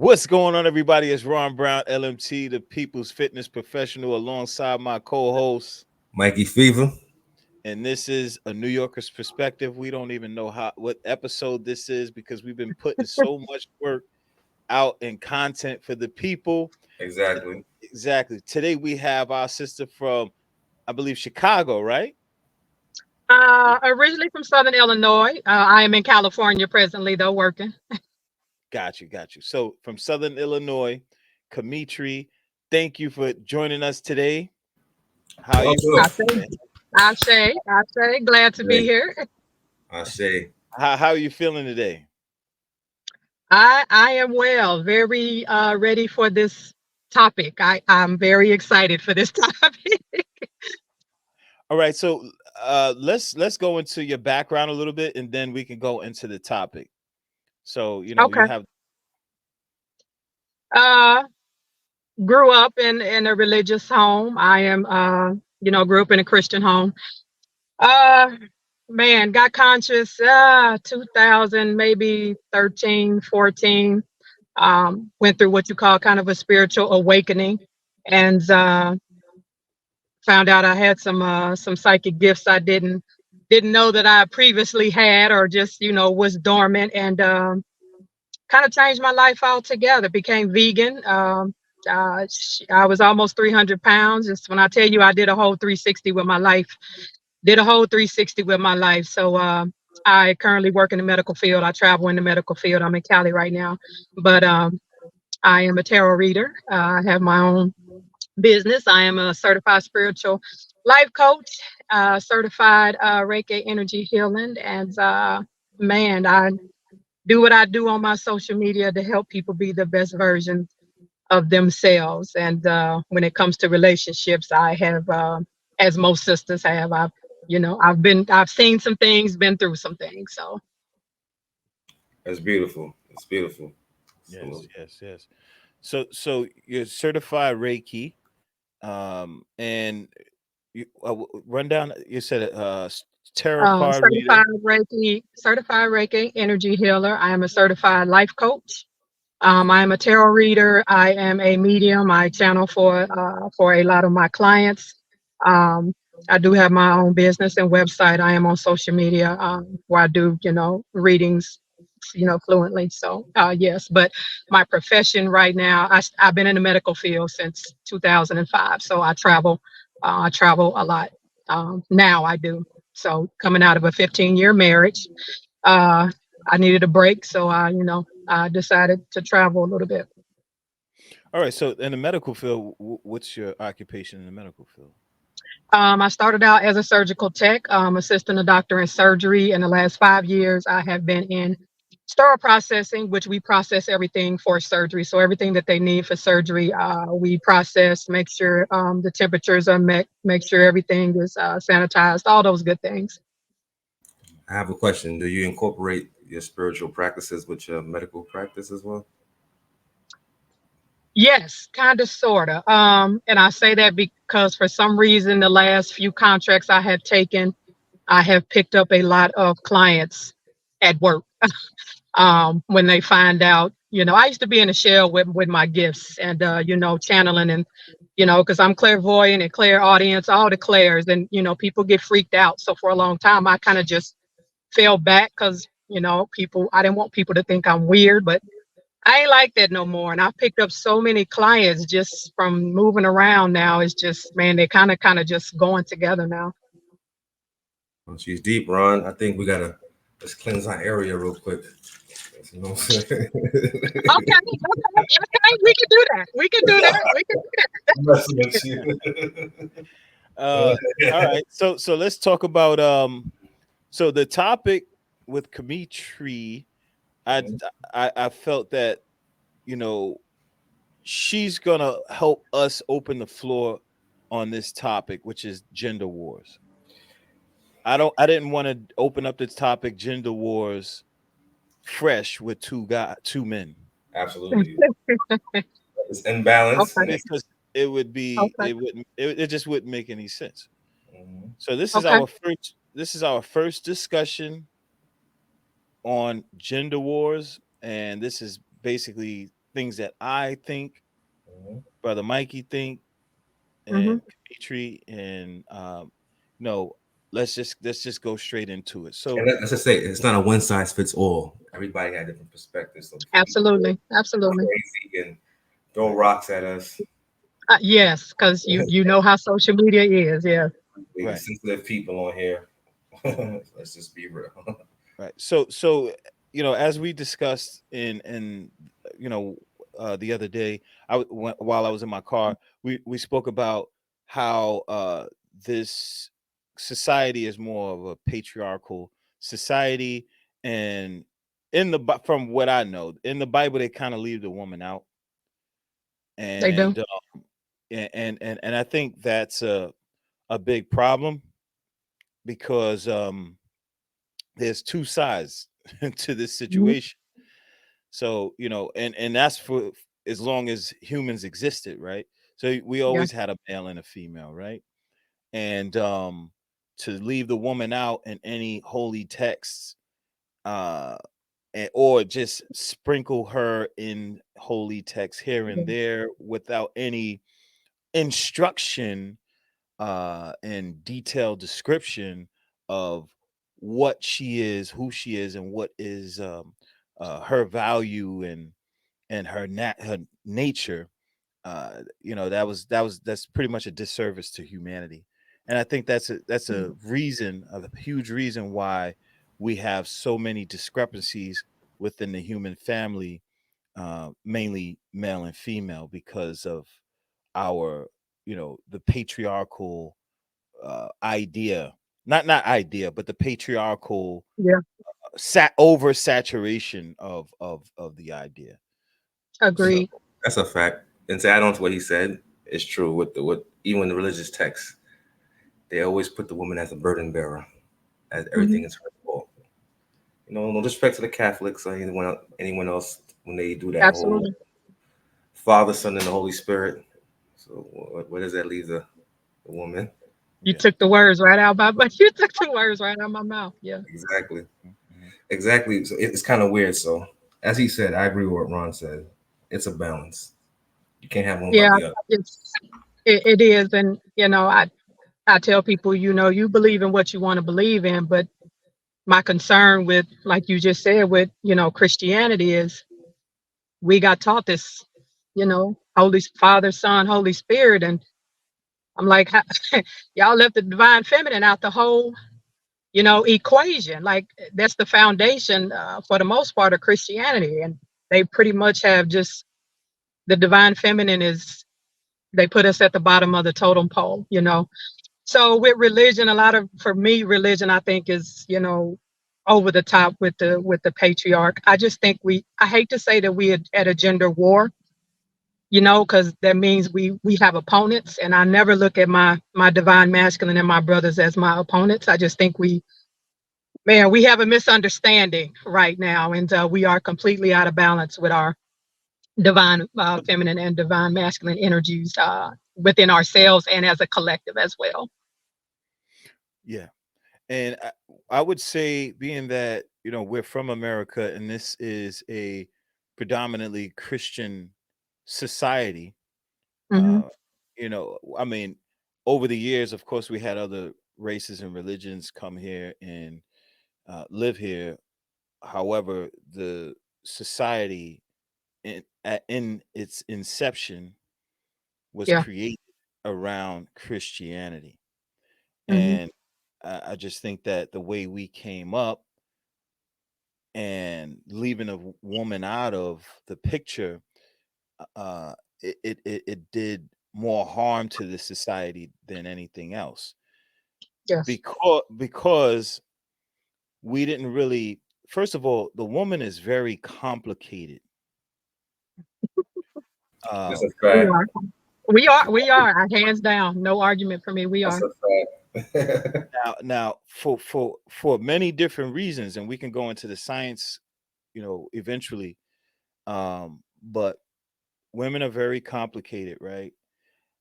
What's going on, everybody? It's Ron Brown, LMT, the People's Fitness Professional, alongside my co-host. Mikey Fever. And this is a New Yorker's perspective. We don't even know what episode this is because we've been putting so much work out and content for the people. Exactly. Exactly. Today we have our sister from, I believe, Chicago, right? Originally from Southern Illinois. I am in California presently, though, working. Got you. So from Southern Illinois, Kametre, thank you for joining us today. How you? I say, I say, glad to be here. I say. How are you feeling today? I am well, very ready for this topic. I'm very excited for this topic. All right, so let's go into your background a little bit, and then we can go into the topic. So you Okay. have Uh, Grew up in a religious home. I am grew up in a Christian home. Uh, Man, got conscious 2000, maybe 13, 14. Went through what you call kind of a spiritual awakening, and found out I had some psychic gifts I didn't know that I previously had, or just was dormant, and kind of changed my life altogether. Became vegan. I was almost 300 pounds. Just when I tell you I did a whole 360 with my life, So I currently work in the medical field. I travel in the medical field. I'm in Cali right now, but I am a tarot reader. I have my own business. I am a certified spiritual life coach, certified Reiki energy healing, and man, I do what I do on my social media to help people be the best version of themselves. And when it comes to relationships, I have, as most sisters have, I've seen some things, been through some things. So That's beautiful. It's beautiful. yes. So you're certified Reiki, and you run down. You said tarot card reader. certified Reiki energy healer. I am a certified life coach. I am a tarot reader. I am a medium. I channel for a lot of my clients. Um, I do have my own business and website. I am on social media where I do, readings, fluently. So yes, but my profession right now, I've been in the medical field since 2005. So I travel. I travel a lot. Now I do. So coming out of a 15-year marriage, uh, I needed a break. So I decided to travel a little bit. All right. So in the medical field, what's your occupation in the medical field? I started out as a surgical tech, assisting a doctor in surgery. In the last 5 years, I have been in sterile processing, which we process everything for surgery. So everything that they need for surgery, we process, make sure the temperatures are met, make sure everything is sanitized, all those good things. I have a question. Do you incorporate your spiritual practices with your medical practice as well? Yes, kind of, sort of. And I say that because for some reason, the last few contracts I have taken, I have picked up a lot of clients at work. When they find out, I used to be in a shell with my gifts and, channeling and, because I'm clairvoyant and clairaudience, all the clairs, and, people get freaked out. So for a long time, I kind of just fell back because, I didn't want people to think I'm weird, but I ain't like that no more. And I picked up so many clients just from moving around now. It's just, man, they kind of just going together now. Well, she's deep, Ron. I think we gotta let's cleanse our area real quick. You know what I'm saying? Okay. We can do that. We can do that. We can do that. Messing with you. All right. So let's talk about So the topic with Kametre, I felt that you know she's gonna help us open the floor on this topic, which is gender wars. I didn't want to open up this topic, gender wars, fresh with two men. Absolutely. It's imbalance. Okay. Because it would be Okay. it just wouldn't make any sense. Mhm. So Okay. this is our first discussion on gender wars, and this is basically things that I think, Mhm. brother Mikey think, Mm-hmm. and Kamitri, and no, let's just go straight into it. So And let's just say it's not a one size fits all. Everybody had different perspectives, so before people go Absolutely. Absolutely. crazy and throw rocks at us, Yes, because you know how social media is. Yeah. we right, sensitive people on here. Let's just be real. right. So as we discussed in you know the other day, while I was in my car, we spoke about how this society is more of a patriarchal society, and from what I know, in the Bible they kind of leave the woman out, They do. and and I think that's a big problem because there's two sides to this Mhm. situation. So and that's for as long as humans existed, right? So we Yeah. always had a male and a female, right? And to leave the woman out in any holy texts, uh or just sprinkle her in holy text here and Yeah. there without any instruction and detailed description of what she is, who she is, and what is her value and her nature. That's pretty much a disservice to humanity, and I think that's a reason, a huge reason why we have so many discrepancies within the human family, mainly male and female, because of our the patriarchal idea, not idea, but the patriarchal Yeah. oversaturation of the idea. So Agreed. That's a fact. And to add on to what he said, it's true with the with even in the religious texts, they always put the woman as a burden bearer, as Hmm. everything is her fault. No disrespect to the Catholics or anyone else when they do that whole Absolutely. Father, Son, and the Holy Spirit. So where does that leave the woman? You yeah. took the words right out my but you took the words right out of my mouth. Yeah. Exactly. Mhm. Exactly. So it's kind of weird. So as he said, I agree with what Ron said. It's a balance. You can't have one without Yeah. the other. It's it is. And I tell people, you believe in what you want to believe in, but my concern with, like you just said, with, Christianity is we got taught this, Holy Father, Son, Holy Spirit. And I'm like, y'all left the divine feminine out the whole, equation. Like that's the foundation for the most part of Christianity. And they pretty much have just the divine feminine is, they put us at the bottom of the totem pole. So with religion, for me, religion, I think is, over the top with the patriarch. I just think I hate to say that we at a gender war, because that means we have opponents, and I never look at my divine masculine and my brothers as my opponents. I just think we have a misunderstanding right now, and we are completely out of balance with our divine feminine and divine masculine energies within ourselves and as a collective as well. Yeah. And I would say, being that we're from America and this is a predominantly Christian society, Hmm. uh, I mean, over the years, of course, we had other races and religions come here and live here. However, the society in its inception was Yeah. created around Christianity, Hmm. and I just think that the way we came up and leaving a woman out of the picture, uh, it did more harm to the society than anything else, Yes. because we didn't really. First of all, the woman is very complicated. That's Uh, a We fact. are. We are. We are. Hands down. No argument for me. We That's are. a fact. now, for many different reasons, and we can go into the science, eventually. But women are very complicated, right?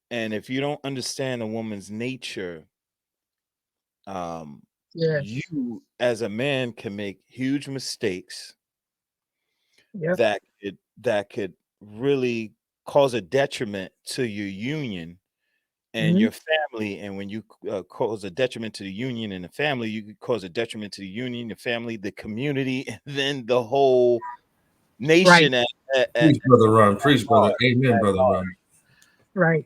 And if you don't understand a woman's nature, um, Yes. you as a man can make huge mistakes Yep. that could really cause a detriment to your union and Mhm. your family. And when you cause a detriment to the union and the family, you could cause a detriment to the union, the family, the community, and then the whole Right, nation at Preach, brother, run. Preach, brother. large. Amen, brother, run. right,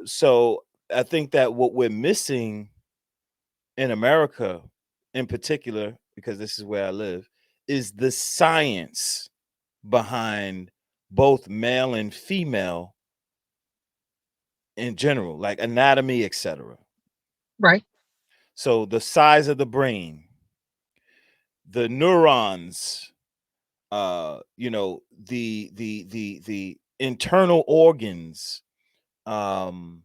So I think that what we're missing in America, in particular, because this is where I live, is the science behind both male and female in general, like anatomy, etc. right. So the size of the brain, the neurons, the internal organs, um,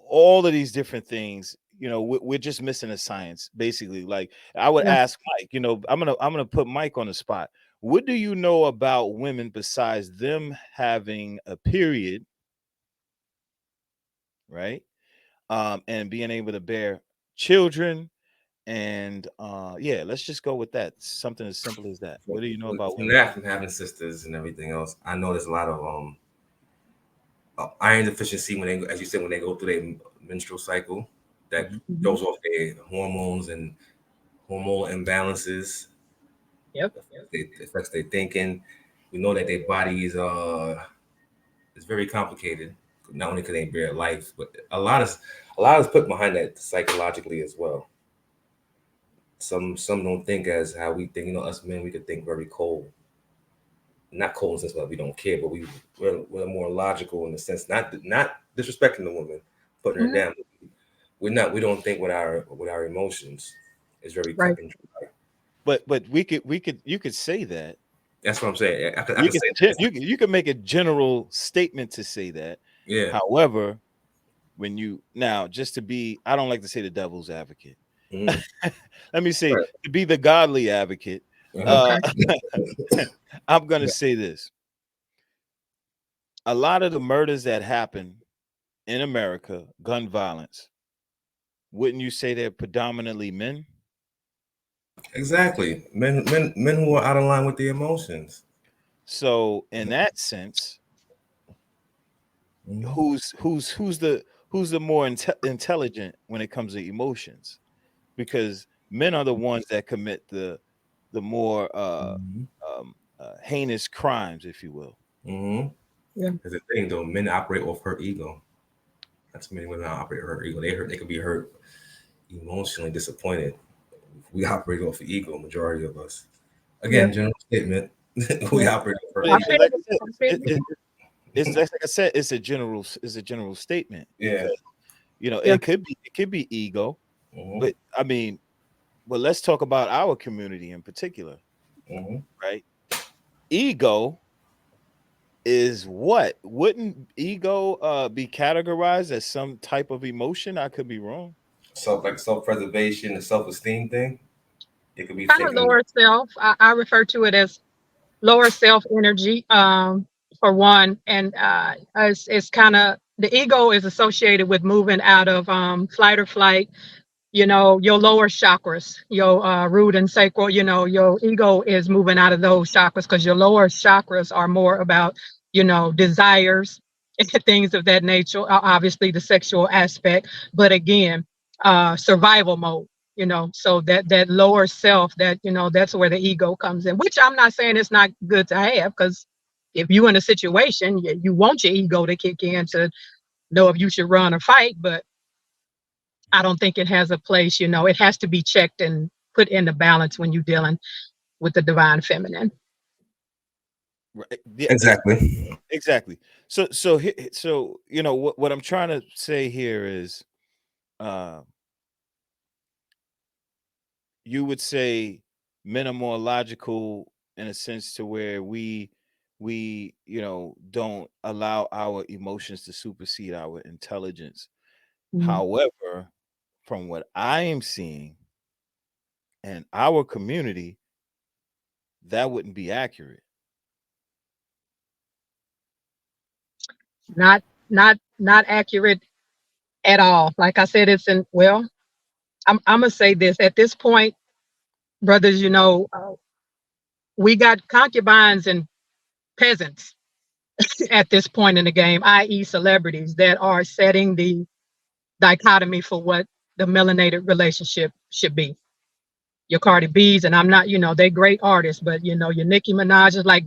all of these different things. We're just missing the science, basically. Like I would Yeah. ask Mike, I'm gonna put Mike on the spot. What do you know about women besides them having a period, right? And being able to bear children. And yeah, let's just go with that. Something as simple as that. What do you know about From women? that, from having sisters and everything else, I know there's a lot of iron deficiency when they, as you said, when they go through their menstrual cycle, that Mhm. Mhm. throws off their hormones and hormonal imbalances. Yep. It affects their thinking. We know that their body is very complicated. Not only can they bear life, but a lot is put behind that psychologically as well. Some don't think as how we think. Us men, we could think very cold. Not cold in the sense that we don't care, but we're more logical in the sense, not disrespecting the woman, putting her Mhm. down. We don't think with our emotions. It's very cut Right. and dry. But we could you could say that. That's what I'm saying. I You could could say gen- that. you could make a general statement to say that. Yeah. However, when you now just to be, I don't like to say the devil's advocate. Mm-hmm. Let me say Right. to be the godly advocate. Uh-huh. Uh Okay. I'm gonna say this. A lot of the murders that happen in America, gun violence, wouldn't you say they're predominantly men? Exactly. Men who are out of line with their emotions. So in that sense, Mm-hmm. who's the more intelligent when it comes to emotions? Because men are the ones that commit the more Mm-hmm. heinous crimes, if you will. Mm-hmm. Yeah. There's a thing though. Men operate off her ego. That's many women operate her ego. They hurt. They could be hurt, emotionally disappointed. We operate off the ego. Majority of us. Yeah. Again, general statement. We Yeah. operate off her But, I ego. but feel like I you. said, I feel it, you. it, it's like I said, it's a general statement Yeah. because Yeah. it could be ego, Mm-hmm. but I mean, well, let's talk about our community in particular, Mm-hmm. right? Ego is what? Wouldn't ego be categorized as some type of emotion? I could be wrong. Self-preservation and self-esteem thing. It could be Kind of thinking. lower self. I refer to it as lower self energy, for one. And it's kind of the ego is associated with moving out of flight or flight, your lower chakras, your root and sacral, your ego is moving out of those chakras because your lower chakras are more about, desires and things of that nature. Obviously, the sexual aspect, but again, survival mode. So that lower self, that's where the ego comes in. Which I'm not saying it's not good to have, because if you're in a situation, you want your ego to kick in to know if you should run or fight, but I don't think it has a place. It has to be checked and put into balance when you're dealing with the divine feminine. Right? Yeah, Exactly. exactly. So what I'm trying to say here is, uh, you would say men are more logical in a sense to where we don't allow our emotions to supersede our intelligence. Mhm. However, from what I am seeing in our community, that wouldn't be accurate. Not accurate at all. Like I said, it's in well, I'm gonna say this at this point, brothers. We got concubines and peasants. at this point in the game, i.e., celebrities that are setting the dichotomy for what the melanated relationship should be. Your Cardi B's, and I'm not, they great artists, but your Nicki Minaj's, like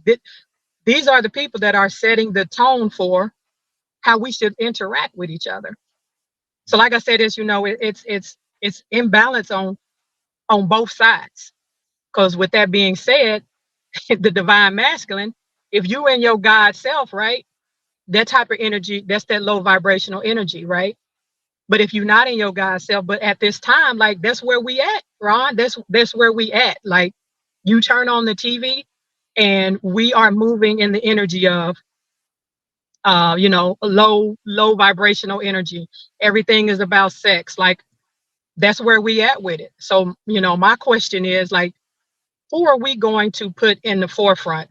these are the people that are setting the tone for how we should interact with each other. So, like I said, it's imbalance on both sides. Because with that being said, the divine masculine, if you in your God self, right, that type of energy, that's that low vibrational energy, right? But if you're not in your God self, but at this time, like that's where we at, Ron. That's where we at. Like you turn on the TV and we are moving in the energy of low vibrational energy. Everything is about sex. Like that's where we at with it. So, my question is like, who are we going to put in the forefront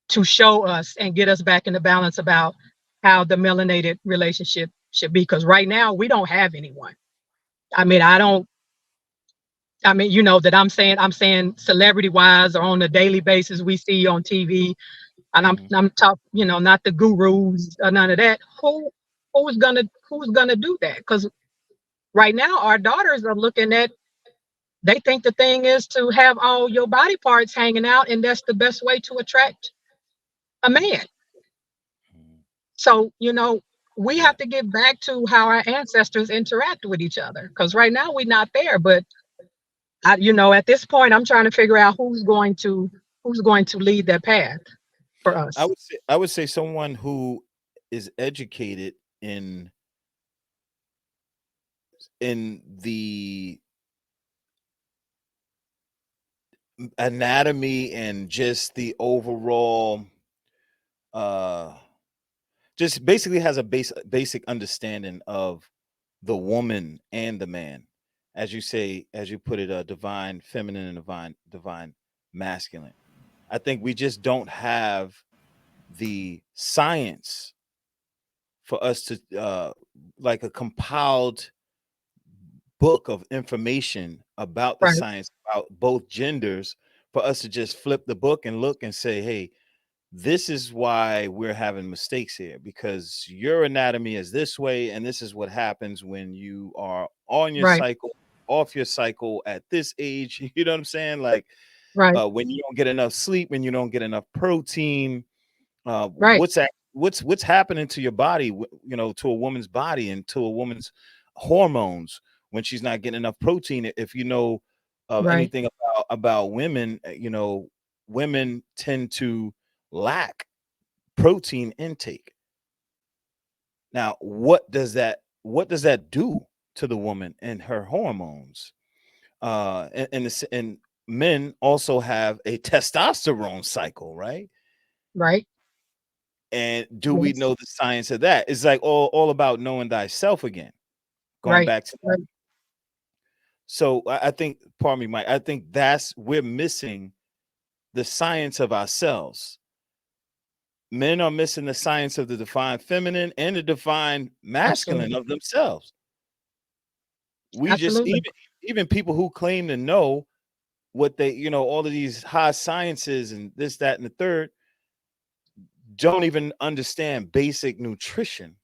to show us and get us back in the balance about how the melanated relationship should be? Because right now we don't have anyone. I mean, I don't. I mean, that I'm saying celebrity wise or on a daily basis we see on TV, and I'm Mhm. I'm talking, not the gurus or none of that. Who's gonna do that? Because right now our daughters are looking at. They think the thing is to have all your body parts hanging out, and that's the best way to attract a man. Mhm. So, we Yeah. have to get back to how our ancestors interact with each other. Because right now we're not there. But at this point, I'm trying to figure out who's going to lead that path for us. I would say someone who is educated in the anatomy and just the overall uh just basically has a basic understanding of the woman and the man, as you say, as you put it, divine feminine and divine masculine. I think we just don't have the science for us to like a compiled book of information about the Right, science about both genders for us to just flip the book and look and say, hey, this is why we're having mistakes here, because your anatomy is this way and this is what happens when you are on your right, cycle, off your cycle at this age. You know what I'm saying? Like right, when you don't get enough sleep, when you don't get enough protein, right, what's happening to your body, to a woman's body and to a woman's hormones when she's not getting enough protein. If you know right. anything about women, women tend to lack protein intake. Now, what does that do to the woman and her hormones? And men also have a testosterone cycle, right? Right. And do we Yes. know the science of that? It's like all about knowing thyself again. Going Right. back to that. Right. So I think, pardon me, Mike. I think we're missing the science of ourselves. Men are missing the science of the divine feminine and the divine masculine Absolutely. of themselves. We just Absolutely. even people who claim to know what they, all of these high sciences and this, that, and the third, don't even understand basic nutrition.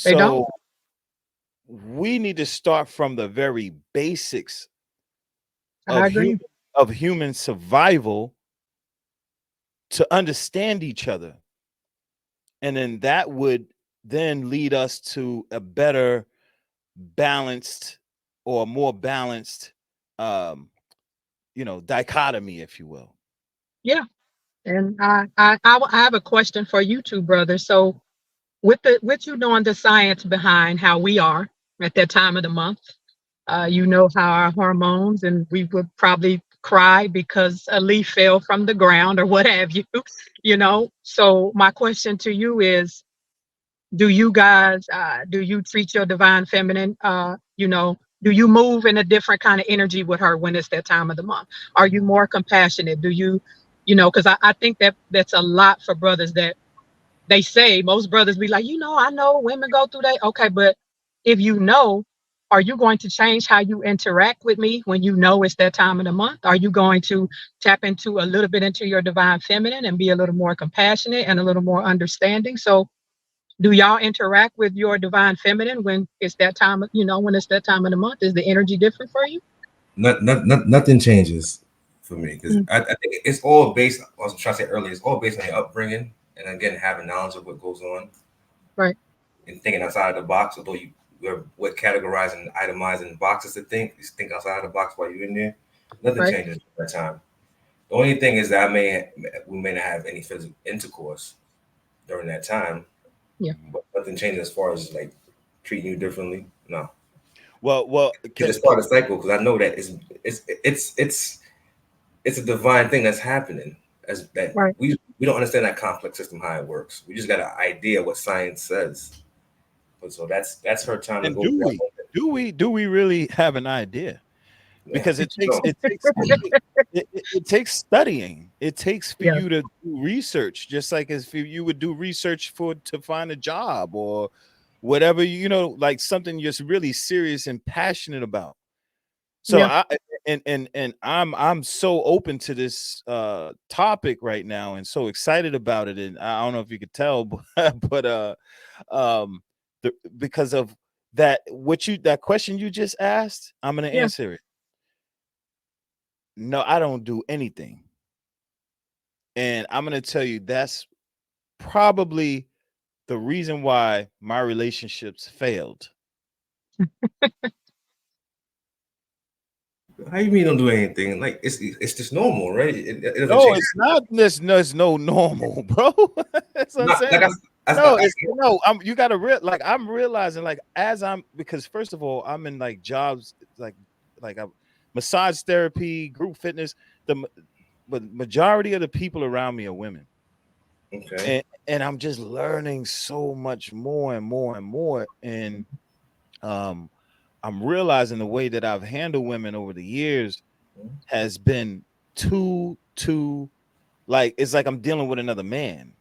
They don't. So we need to start from the very basics I of agree. human survival to understand each other, and then that would then lead us to a better balanced or more balanced um dichotomy, if you will. Yeah. And I have a question for you two brothers. So with you knowing the science behind how we are at that time of the month, you know how our hormones, and we would probably cry because a leaf fell from the ground or what have you, So my question to you is, do you treat your divine feminine, do you move in a different kind of energy with her when it's that time of the month? Are you more compassionate? Do you, because I think that's a lot for brothers that they say. Most brothers be like, I know women go through that. Okay, but if you know, Are you going to change how you interact with me when you know it's that time of the month? Are you going to tap into a little bit into your divine feminine and be a little more compassionate and a little more understanding? So, do y'all interact with your divine feminine when it's that time, when it's that time of the month? Is the energy different for you? Nothing changes for me because Mm, I think it's all based. I was trying to say earlier, it's all based on your upbringing and again having knowledge of what goes on right, and thinking outside of the box. Although you're what categorizing, itemizing boxes to think, you think outside of the box while you're in there. Nothing right. changes at that time. The only thing is that we may not have any physical intercourse during that time, Yeah, but nothing changes as far as like treating you differently. No, well, because it's part of the cycle. Because I know that it's it's a divine thing that's happening. As that right. we don't understand that complex system how it works. We just got an idea what science says. But so that's her time to and go through that moment. do we really have an idea? Yeah. Because No. it takes studying. It takes for Yeah, you to do research, just like as if you would do research for to find a job or whatever, like something you're really serious and passionate about. So yeah, and I'm so open to this topic right now and so excited about it. And I don't know if you could tell, but um because of that question you just asked, I'm gonna yeah. answer it. No, I don't do anything. And I'm going to tell you that's probably the reason why my relationships failed. How you mean don't do anything? Like it's just normal, right? It doesn't No, change. it's not this no, it's no normal, bro. That's what I'm Not like saying. that's No, not. it's no, you gotta like I'm realizing like as I'm because first of all, I'm in like jobs like I massage therapy, group fitness. But majority of the people around me are women. Okay. And I'm just learning so much more and more and more. And um I'm realizing the way that I've handled women over the years has been too like it's like I'm dealing with another man.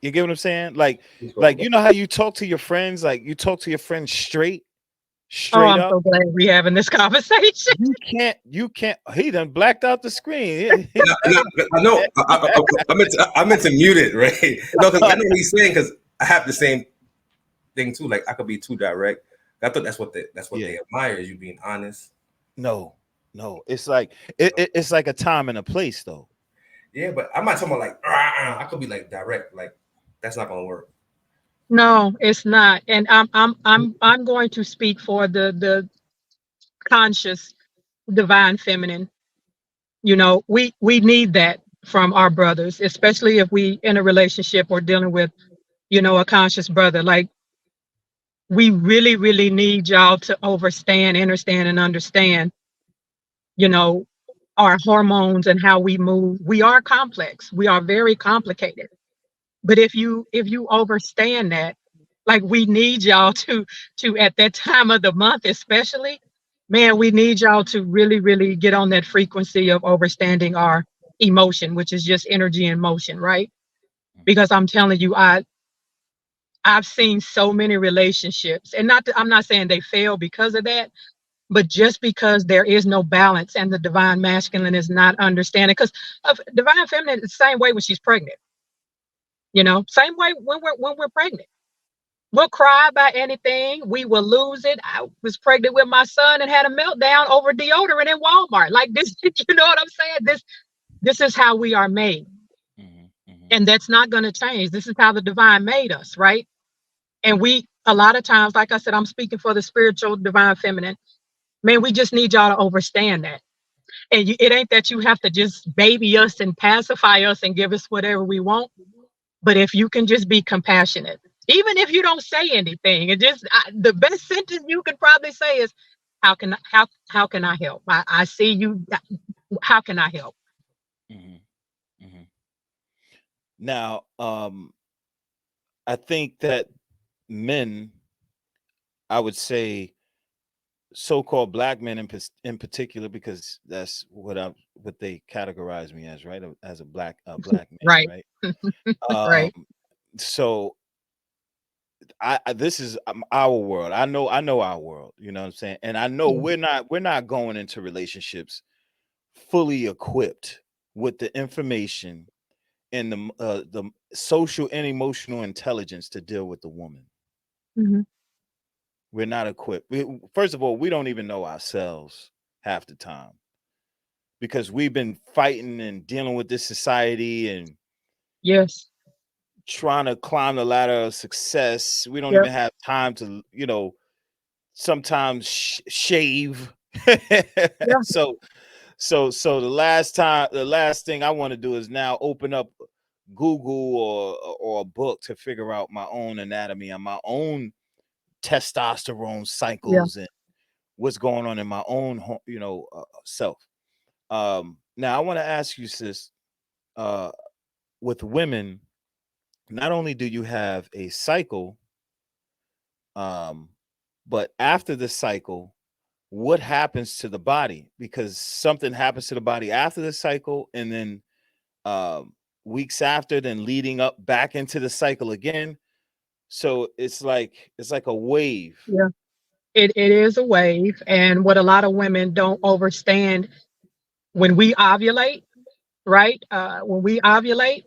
You get what I'm saying? Like you know how you talk to your friends, like you talk to your friends Oh, straight I'm up. so glad we having this conversation. You can't he done blacked out the screen. No, I know. I meant to mute it, right? No, because I know what he's saying. Because I have the same thing too. Like I could be too direct. I thought that's what Yeah. they admire is you being honest. No, no. It's like it's like a time and a place though. Yeah, but I'm not talking about like I could be like direct. Like that's not gonna work. No, it's not. And I'm going to speak for the conscious divine feminine. We need that from our brothers, especially if we in a relationship or dealing with, a conscious brother. Like we really, really need y'all to overstand, understand, and understand, you know, our hormones and how we move. We are complex. We are very complicated. But if you understand that, like we need y'all to at that time of the month, especially, man, we need y'all to really, really get on that frequency of understanding our emotion, which is just energy and motion, right? Because I'm telling you, I've seen so many relationships, and I'm not saying they fail because of that, but just because there is no balance and the divine masculine is not understanding, because of divine feminine is the same way when she's pregnant, same way when we're pregnant. We'll cry about anything. We will lose it. I was pregnant with my son and had a meltdown over deodorant in Walmart. Like this, you know what I'm saying? This is how we are made. Mhm, mhm. And that's not going to change. This is how the divine made us, right? And we a lot of times, like I said, I'm speaking for the spiritual divine feminine. Man, we just need y'all to understand that. And it ain't that you have to just baby us and pacify us and give us whatever we want. But if you can just be compassionate, even if you don't say anything, and just the best sentence you can probably say is, how can I help? I see you. How can I help?" Mhm, mhm. Now, I think that men, I would say, so-called black men in particular, because that's what they categorize me as, right? As a black man, Right, right? right. Um, so this is our world. I know our world. You know what I'm saying? And I know Yeah. we're not going into relationships fully equipped with the information and the social and emotional intelligence to deal with the woman. Mhm. We're not equipped. First of all, we don't even know ourselves half the time because we've been fighting and dealing with this society and Yes. trying to climb the ladder of success. We don't Yep. even have time to, sometimes shave. Yeah. so so the last thing I want to do is now open up Google or a book to figure out my own anatomy and my own testosterone Yeah. cycles and what's going on in my own self. Now I want to ask you, sis, uh with women, not only do you have a cycle, um but after the cycle, what happens to the body? Because something happens to the body after the cycle, and then um weeks after, then leading up back into the cycle again. So it's like a wave. Yeah. It is a wave, and what a lot of women don't understand, when we ovulate, right? When we ovulate,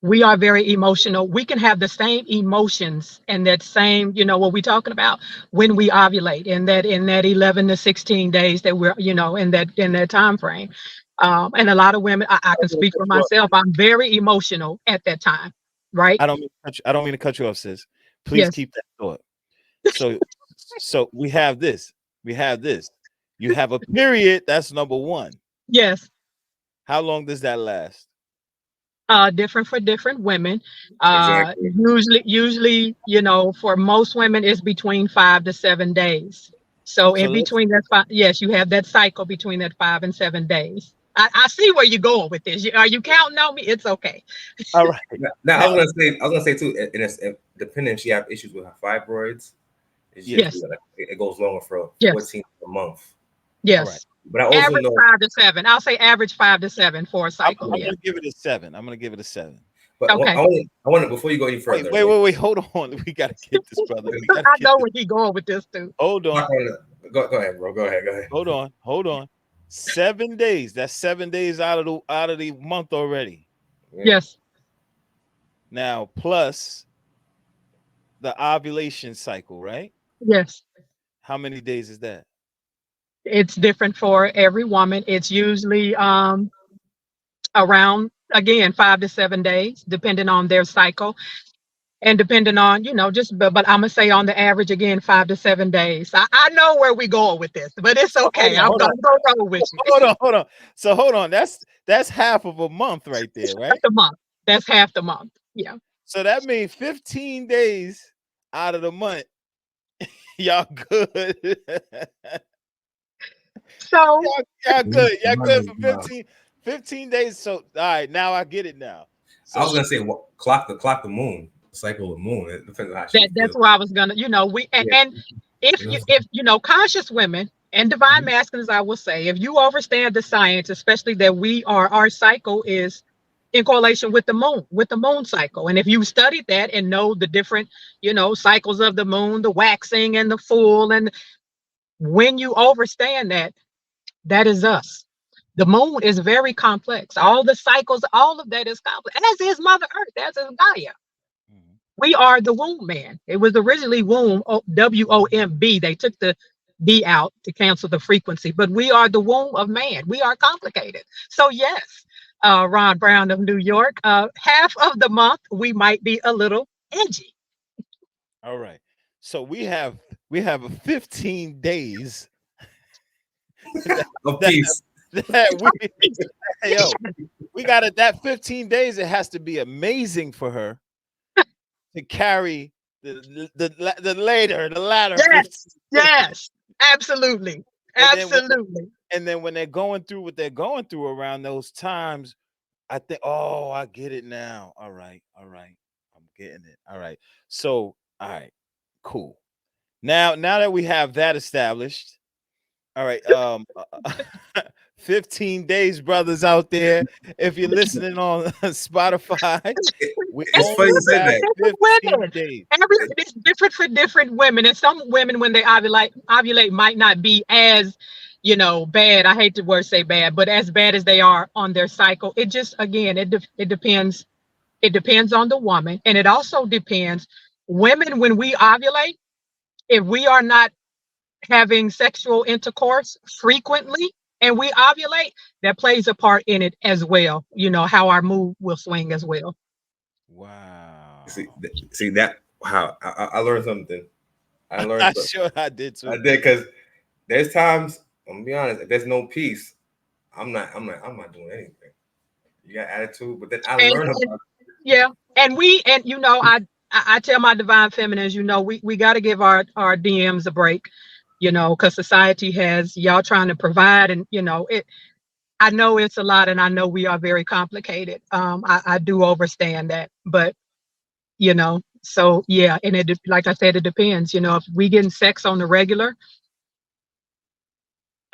we are very emotional. We can have the same emotions and that same, what we're talking about when we ovulate in that 11 to 16 days that we're, in that time frame. And a lot of women, I I can don't mean to speak cut for you off. myself. I'm very emotional at that time, right? I don't mean to cut you off, sis. Please Yes, keep that thought. So we have this. We have this. You have a period. That's number one. yes. How long does that last? Different for different women. Exactly. Usually, for most women, it's between 5 to 7 days. So So in let's. between that five, yes, you have that cycle between that 5 and 7 days. I see where you're going with this. Are you counting on me? It's okay. All right. Now, Now, I was gonna say too, and it's depending if she have issues with her fibroids, it's yeah. usually Yes, like it goes longer for yes, 14 a month. All right. yes. But I also Average know, 5 to 7. I'll say average 5 to 7 for a I'm, cycle. I'm Yeah. gonna give it a 7. I'm gonna give it a 7. but Okay. I want to before you go any Wait, further, wait, wait, wait. Hold on. We gotta get this, brother. We gotta I get know this. where he going with this too. Hold on. go ahead, bro. Go ahead. Go ahead. Hold on. Hold on. 7 days. That's 7 days out of the month already. Yeah. Yes, Now plus the ovulation cycle, right? yes. How many days is that? It's different for every woman. It's usually around, again, 5 to 7 days, depending on their cycle and depending on, just, but I'm gonna say on the average, again, 5 to 7 days. I know where we going with this, but it's So hold okay. on, I'm hold on, gonna go roll with you. hold on, hold on. So hold on. That's half of a month right there, Half right? the month. That's half the month. Yeah. So that means 15 days out of the month, y'all good. So Y'all good. Y'all good for Wow. 15 days. So all right, now I get it now. I was So gonna say clock the moon, cycle of the moon. It depends on how she that's feels. where I was gonna, we Yeah. and if You know? conscious women and divine Mhm. masculines, I will say, if you understand the science, especially that our cycle is in correlation with the moon cycle. And if you studied that and know the different, cycles of the moon, the waxing and the full, and when you understand that, that is us. The moon is very complex. All the cycles, all of that is complex, as is Mother Earth, as is Gaia. Mhm. We are the womb man. It was originally womb, WOMB. They took the B out to cancel the frequency, but we are the womb of man. We are complicated. So, yes, Ron Brown of New York, half of the month, we might be a little edgy. all right. So we have a 15 days that, Of that, peace. that we hey, yo, we got it. That 15 days, it has to be amazing for her to carry the latter 15 Yes, days. yes, absolutely. And then when Absolutely. they're going through what they're going through around those times, I think, oh, I get it now. All right, all right. I'm getting it. All right. So, all right, cool. Now that we have that established, all right. 15 days, brothers out there. If you're listening on Spotify, We It's It's funny you only said different have for that. different 15 women. days. It's different for different women. And some women, when they ovulate might not be as, bad. I hate the word say bad, but as bad as they are on their cycle. It just, again, it depends. It depends on the woman. And it also depends, women, when we ovulate, if we are not having sexual intercourse frequently and we ovulate, that plays a part in it as well. How our mood will swing as well. See, Wow. see that how I learned something. I learned I'm something. sure I did I too. did because there's times I'm gonna be honest. If there's no peace, I'm not doing anything. You got attitude, but then I And, learned and about yeah, and I tell my divine feminines, we got to give our DMs a break, because society has y'all trying to provide, and it. I know it's a lot, and I know we are very complicated. I do understand that, but so yeah, and like I said, it depends. If we getting sex on the regular,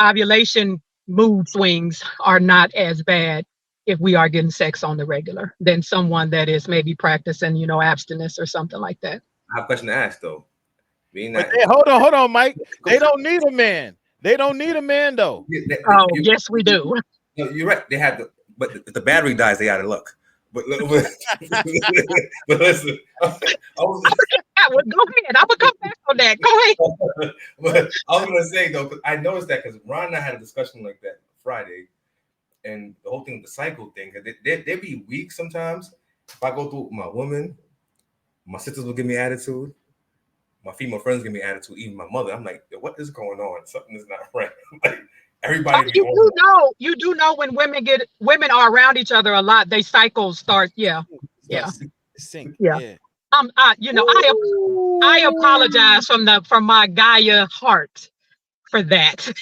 ovulation mood swings are not as bad if we are getting sex on the regular than someone that is maybe practicing, abstinence or something like that. I have a question to ask though. Being But that they, hold on, Mike. They don't need a man. They don't need a man though. Oh, yes, we do. you're right. They have the, but if the battery dies, they out of luck. But but listen, I was Well, go ahead. I'm gonna come back on that. Go ahead. but I was gonna say though, 'cause I noticed that because Ron and I had a discussion like that Friday, and the whole thing, the cycle thing, because they be weak sometimes. If I go through my woman, my sisters will give me attitude. My female friends give me attitude. Even my mother, I'm like, what is going on? Something is not right. Like Oh, everybody be on. you do know when women are around each other a lot, they cycles start. Yeah, Start yeah, sink. yeah. Yeah. I apologize from my Gaia heart for that.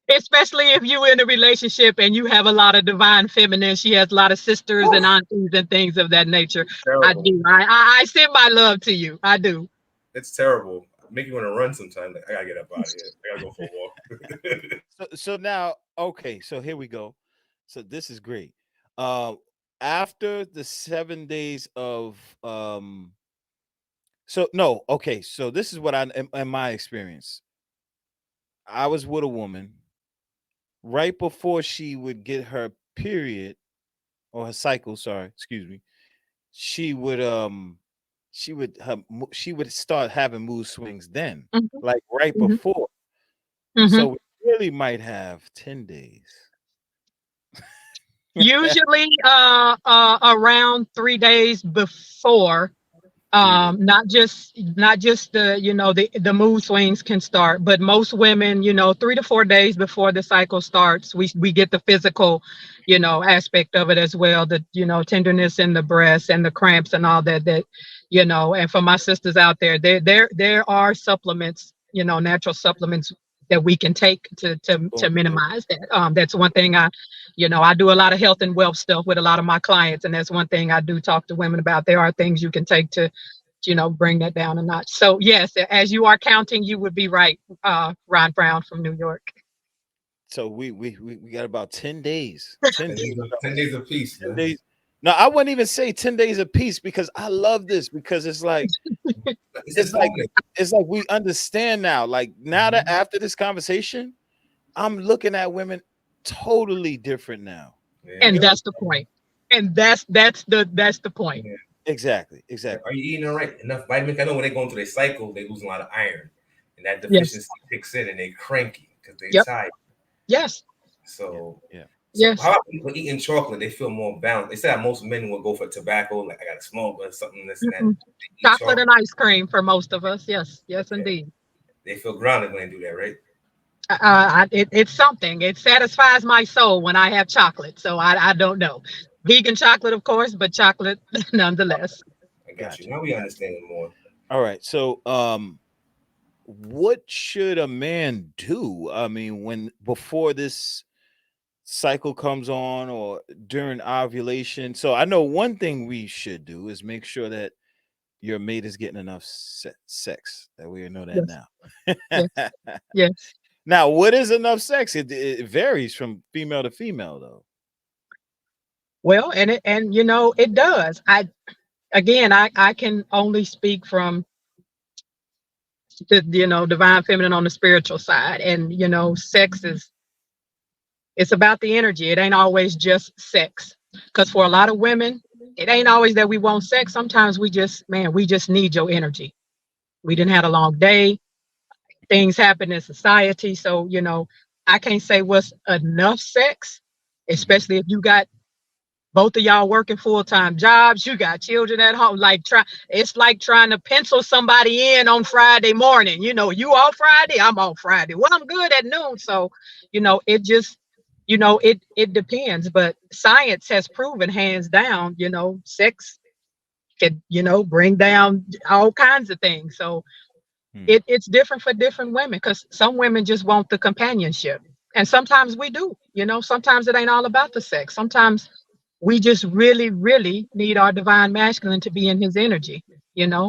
Especially if you in a relationship and you have a lot of divine feminine. She has a lot of sisters and aunties and things of that nature. I Terrible. do. I send my love to you. I do. It's terrible. Make you want to run sometimes. Like, I gotta get up out of here. I gotta go for a walk. So now, okay, so here we go. So this is great. Uh, After the 7 days of so no, okay, so this is what in my experience. I was with a woman right before she would get her period or her cycle, sorry, excuse me. She would she would start having mood swings then, Mhm, like right mhm, before. mhm. So we really might have 10 days. Usually, around 3 days before. 3 days. Not just the mood swings can start, but most women, 3 to 4 days before the cycle starts, we get the physical, aspect of it as well, the tenderness in the breast and the cramps and all that. And for my sisters out there, there are supplements, natural supplements that we can take to minimize that. That's one thing I do a lot of health and wealth stuff with a lot of my clients, and that's one thing I do talk to women about. There are things you can take to bring that down a notch. So yes, as you are counting, you would be right, Ron Brown from New York. So we got about 10 days. 10 10 days. days of 10 days of peace, 10 man. days. No, I wouldn't even say 10 days of peace because I love this because It's it's like informative. it's like we understand now. Like now that after this conversation, I'm looking at women totally different now. And Yeah. that's the point. And that's the point. Yeah. Exactly, Like, exactly. are you eating all right? Enough vitamins? I know when they go into their cycle, they lose a lot of iron, and that Yes. deficiency kicks in, and they cranky because they're Yep. tired. Yes. Yeah, So, yeah. how Yes. about when eating chocolate? They feel more balanced. They say that most men will go for tobacco, like I got to smoke or something, this and that. Mm-mm. They eat Chocolate chocolate. and ice cream for most of us. Yes. Yes, Yeah, indeed. they feel grounded when they do that, right? It's something. It satisfies my soul when I have chocolate. So I don't know. Vegan chocolate, of course, but chocolate nonetheless. I got you. Gotcha. Now we understand it more. All right. So what should a man do? I mean, when before this cycle comes on or during ovulation. So I know one thing we should do is make sure that your mate is getting enough sex. That we know that Yes. now. Yes. Yes. Now, what is enough sex? It varies from female to female, though. Well, and it does. again, I can only speak from the, divine feminine on the spiritual side. And, sex is, it's about the energy. It ain't always just sex. Because for a lot of women, it ain't always that we want sex. Sometimes we just, man, we just need your energy. We Yeah. didn't had a long day. Things happen in society. So, I can't say what's enough sex, Mhm. especially if you got both of y'all working full-time jobs, you got children at home. It's like trying to pencil somebody in on Friday morning. You off Friday, I'm off Friday. Well, I'm good at noon. So, it just, it depends. But science has proven hands down, sex can, bring down all kinds of things. So Hmm. it's different for different women, because some women just want the companionship. And sometimes we do, sometimes it ain't all about the sex. Sometimes we just really, really need our divine masculine to be in his energy,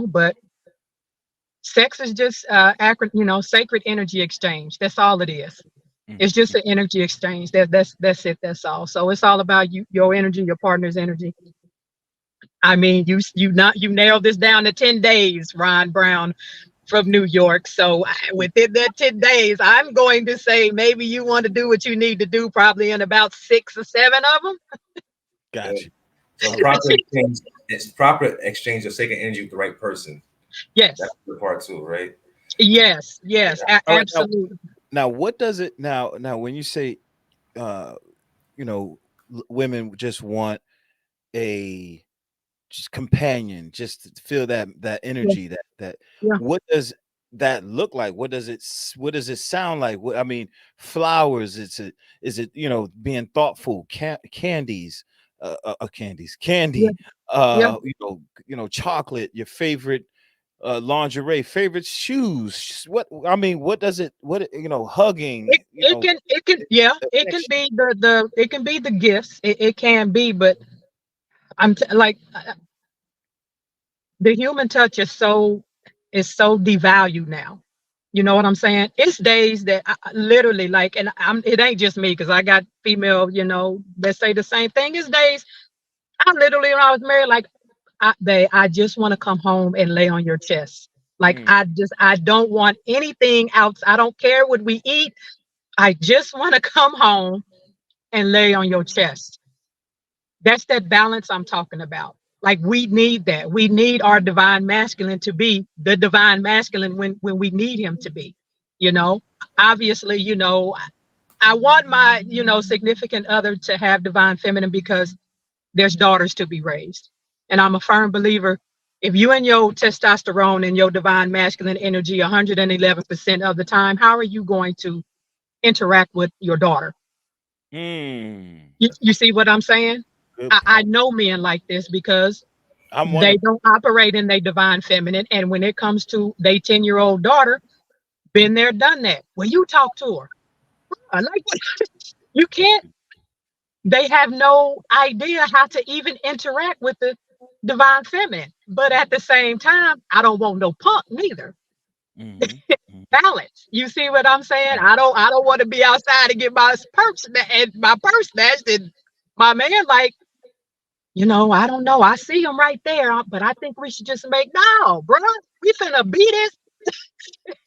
but sex is just sacred energy exchange. That's all it is. Mm. It's just an energy exchange. That's it. That's all. So it's all about your energy, your partner's energy. I mean, you nailed this down to 10 days, Ron Brown from New York. So within that 10 days, I'm going to say maybe you want to do what you need to do probably in about 6 or 7 of them. Yeah. Got you. So All right. proper exchange, it's proper exchange of sacred energy with the right person. That's Yes. the part too, right? Yes. Yes. All right. Now, Absolutely. what does it now when you say uh you know women just want a just companion, just to feel that Yeah. energy, that Yeah. what does that look like? What does it sound like? What, I mean, flowers, is it, being thoughtful, candies, Yeah. candy, Yeah. chocolate, your favorite lingerie, favorite shoes. What, I mean, what does it, hugging, It can yeah, it can affection. be the it can be the gifts. It can be, but like the human touch is so devalued now. You know what I'm saying? It's days that I literally, like, and it ain't just me, because I got female, that say the same thing. It's days I literally, when I was married, like, I just want to come home and lay on your chest. Like, Mm, I don't want anything else. I don't care what we eat. I just want to come home and lay on your chest. That's that balance I'm talking about. Like, we need that. We need our divine masculine to be the divine masculine when we need him to be. You know, Obviously, I want my, significant other to have divine feminine, because there's daughters to be raised. And I'm a firm believer, if you and your testosterone and your divine masculine energy 111% of the time, how are you going to interact with your daughter? You that's see what I'm saying? a good I point. know men like this, because I'm one they of don't operate in their divine feminine. And when it comes to their 10-year-old daughter, been there, done that. Well, you talk to her. I like what you can't. They have no idea how to even interact with the divine feminine. But at the same time, I don't want no punk neither. mhm, mhm. Balance. You see what I'm saying? Right. I don't want to be outside and get my purse snatched, and my man, like, I don't know. I see him right there, but I think we should just make no, bro. We finna beat this.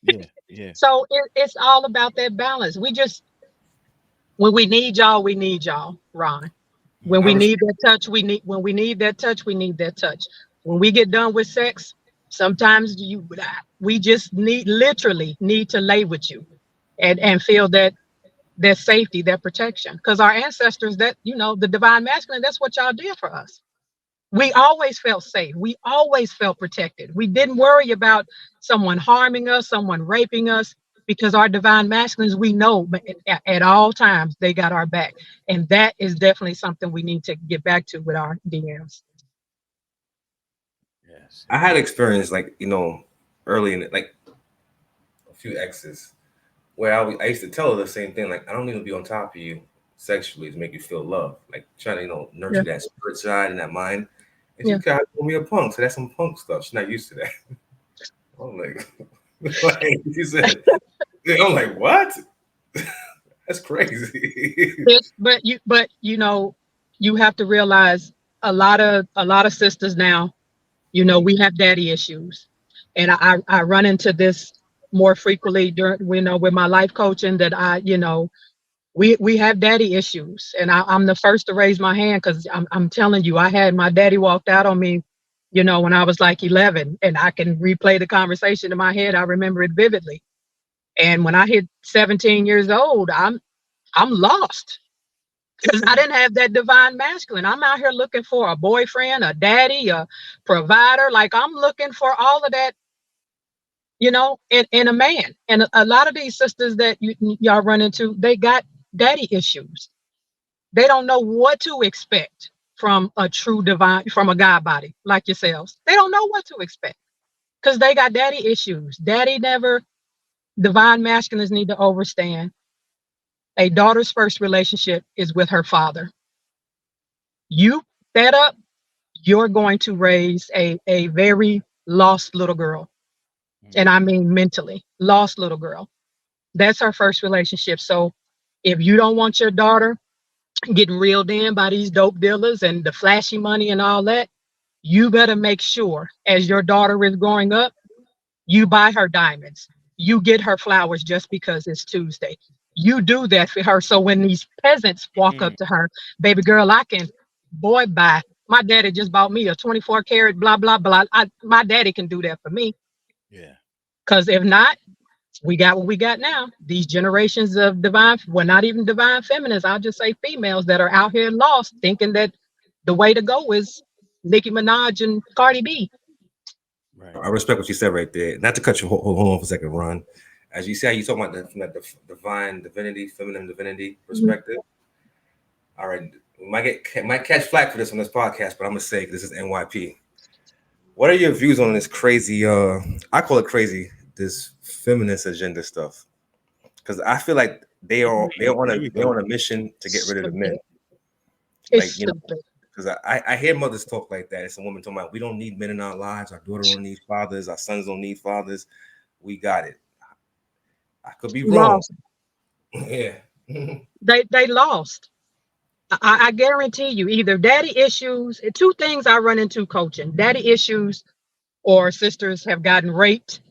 Yeah, yeah. So it's all about that balance. When we need y'all, Ron. When I we Mhm. need respect. that touch, we need that touch, we need that touch. When we get done with sex, sometimes we just literally need to lay with you and feel that safety, that protection. Because our ancestors, that, the divine masculine, that's what y'all did for us. We always felt safe. We always felt protected. We didn't worry about someone harming us, someone raping us, because our divine masculines, we know at all times they got our back. And that is definitely something we need to get back to with our DMs. Yes, I yes. had experience like early in it, like a few exes where I used to tell her the same thing. Like I don't need to be on top of you sexually to make you feel love. Like trying to Yeah, nurture that spirit side and that mind. And she yeah. kind of told me a punk, so that's some punk stuff. She's not used to that. I'm like, like she said, I'm like, what? That's crazy. But you have to realize a lot of sisters now. We have daddy issues. And I run into this more frequently during, with my life coaching that we have daddy issues. And I'm the first to raise my hand because I'm telling you, I had my daddy walked out on me, when I was like 11, and I can replay the conversation in my head. I remember it vividly. And when I hit 17 years old, I'm lost because I didn't have that divine masculine. I'm out here looking for a boyfriend, a daddy, a provider. Like I'm looking for all of that, in a man. And a lot of these sisters that y'all run into, they got daddy issues. They don't know what to expect from a true divine, from a God body like yourselves. They don't know what to expect because they got daddy issues. Daddy never, divine masculines need to understand a daughter's first relationship is with her father. You that up, you're going to raise a very lost little girl. And I mean mentally lost little girl. That's her first relationship. So if you don't want your daughter getting reeled in by these dope dealers and the flashy money and all that, you better make sure as your daughter is growing up, you buy her diamonds. You get her flowers just because it's Tuesday. You do that for her. So when these peasants walk up Mm. to her, baby girl, I can, boy, bye. My daddy just bought me a 24 karat, blah, blah, blah. My daddy can do that for me. Yeah. Because if not, we got what we got now. These generations of divine, well, not even divine feminists, I'll just say females that are out here lost, thinking that the way to go is Nicki Minaj and Cardi B. Right. I respect what you said right there. Not to cut you, hold on for a second, Ron. As you say, you talking about from that divine divinity, feminine divinity Mhm. perspective. All right, we might catch flack for this on this podcast, but I'm gonna say this is NYP. What are your views on this crazy? I call it crazy. This feminist agenda stuff, because I feel like Here we they're go. on a mission to get rid of the men. Stupid. It's Like stupid. because I hear mothers talk like that. It's a woman talking about we don't need men in our lives. Our daughter don't need fathers. Our sons don't need fathers. We got it. I could be wrong. Lost. Yeah. They lost. I guarantee you, either daddy issues, two things I run into coaching, daddy issues or sisters have gotten raped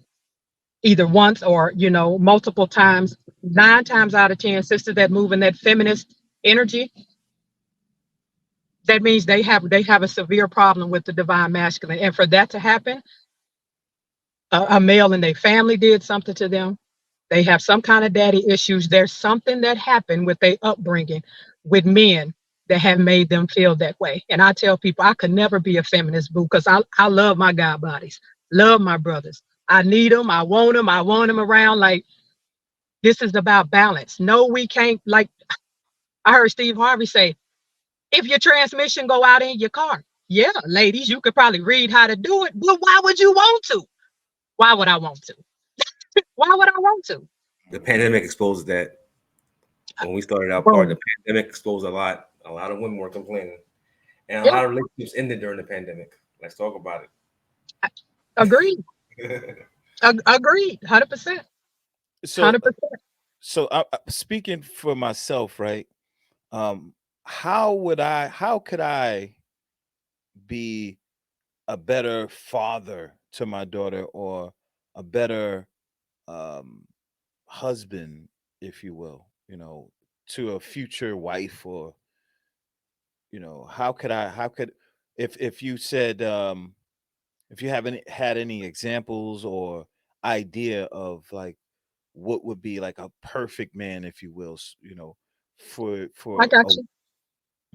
either once or, multiple times. 9 times out of 10, sisters that move in that feminist energy, that means they have a severe problem with the divine masculine. And for that to happen, a male in their family did something to them. They have some kind of daddy issues. There's something that happened with their upbringing with men that have made them feel that way. And I tell people I could never be a feminist boo because I love my God bodies, love my brothers. I need them. I want them. I want them around. Like this is about balance. No, we can't. Like I heard Steve Harvey say, if your transmission go out in your car, yeah, ladies, you could probably read how to do it, but why would you want to? Why would I want to? Why would I want to? The pandemic exposed that. When we started our part, the Boom. pandemic exposed a lot. A lot of women were complaining, and a Yeah, lot of relationships ended during the pandemic. Let's talk about agreed. it. Agreed. 100%. So 100%. so speaking for myself, right? Um, how could I be a better father to my daughter or a better um husband, if you will, to a future wife or how could if you said if you haven't had any examples or idea of like what would be like a perfect man, if you will, I for got a you.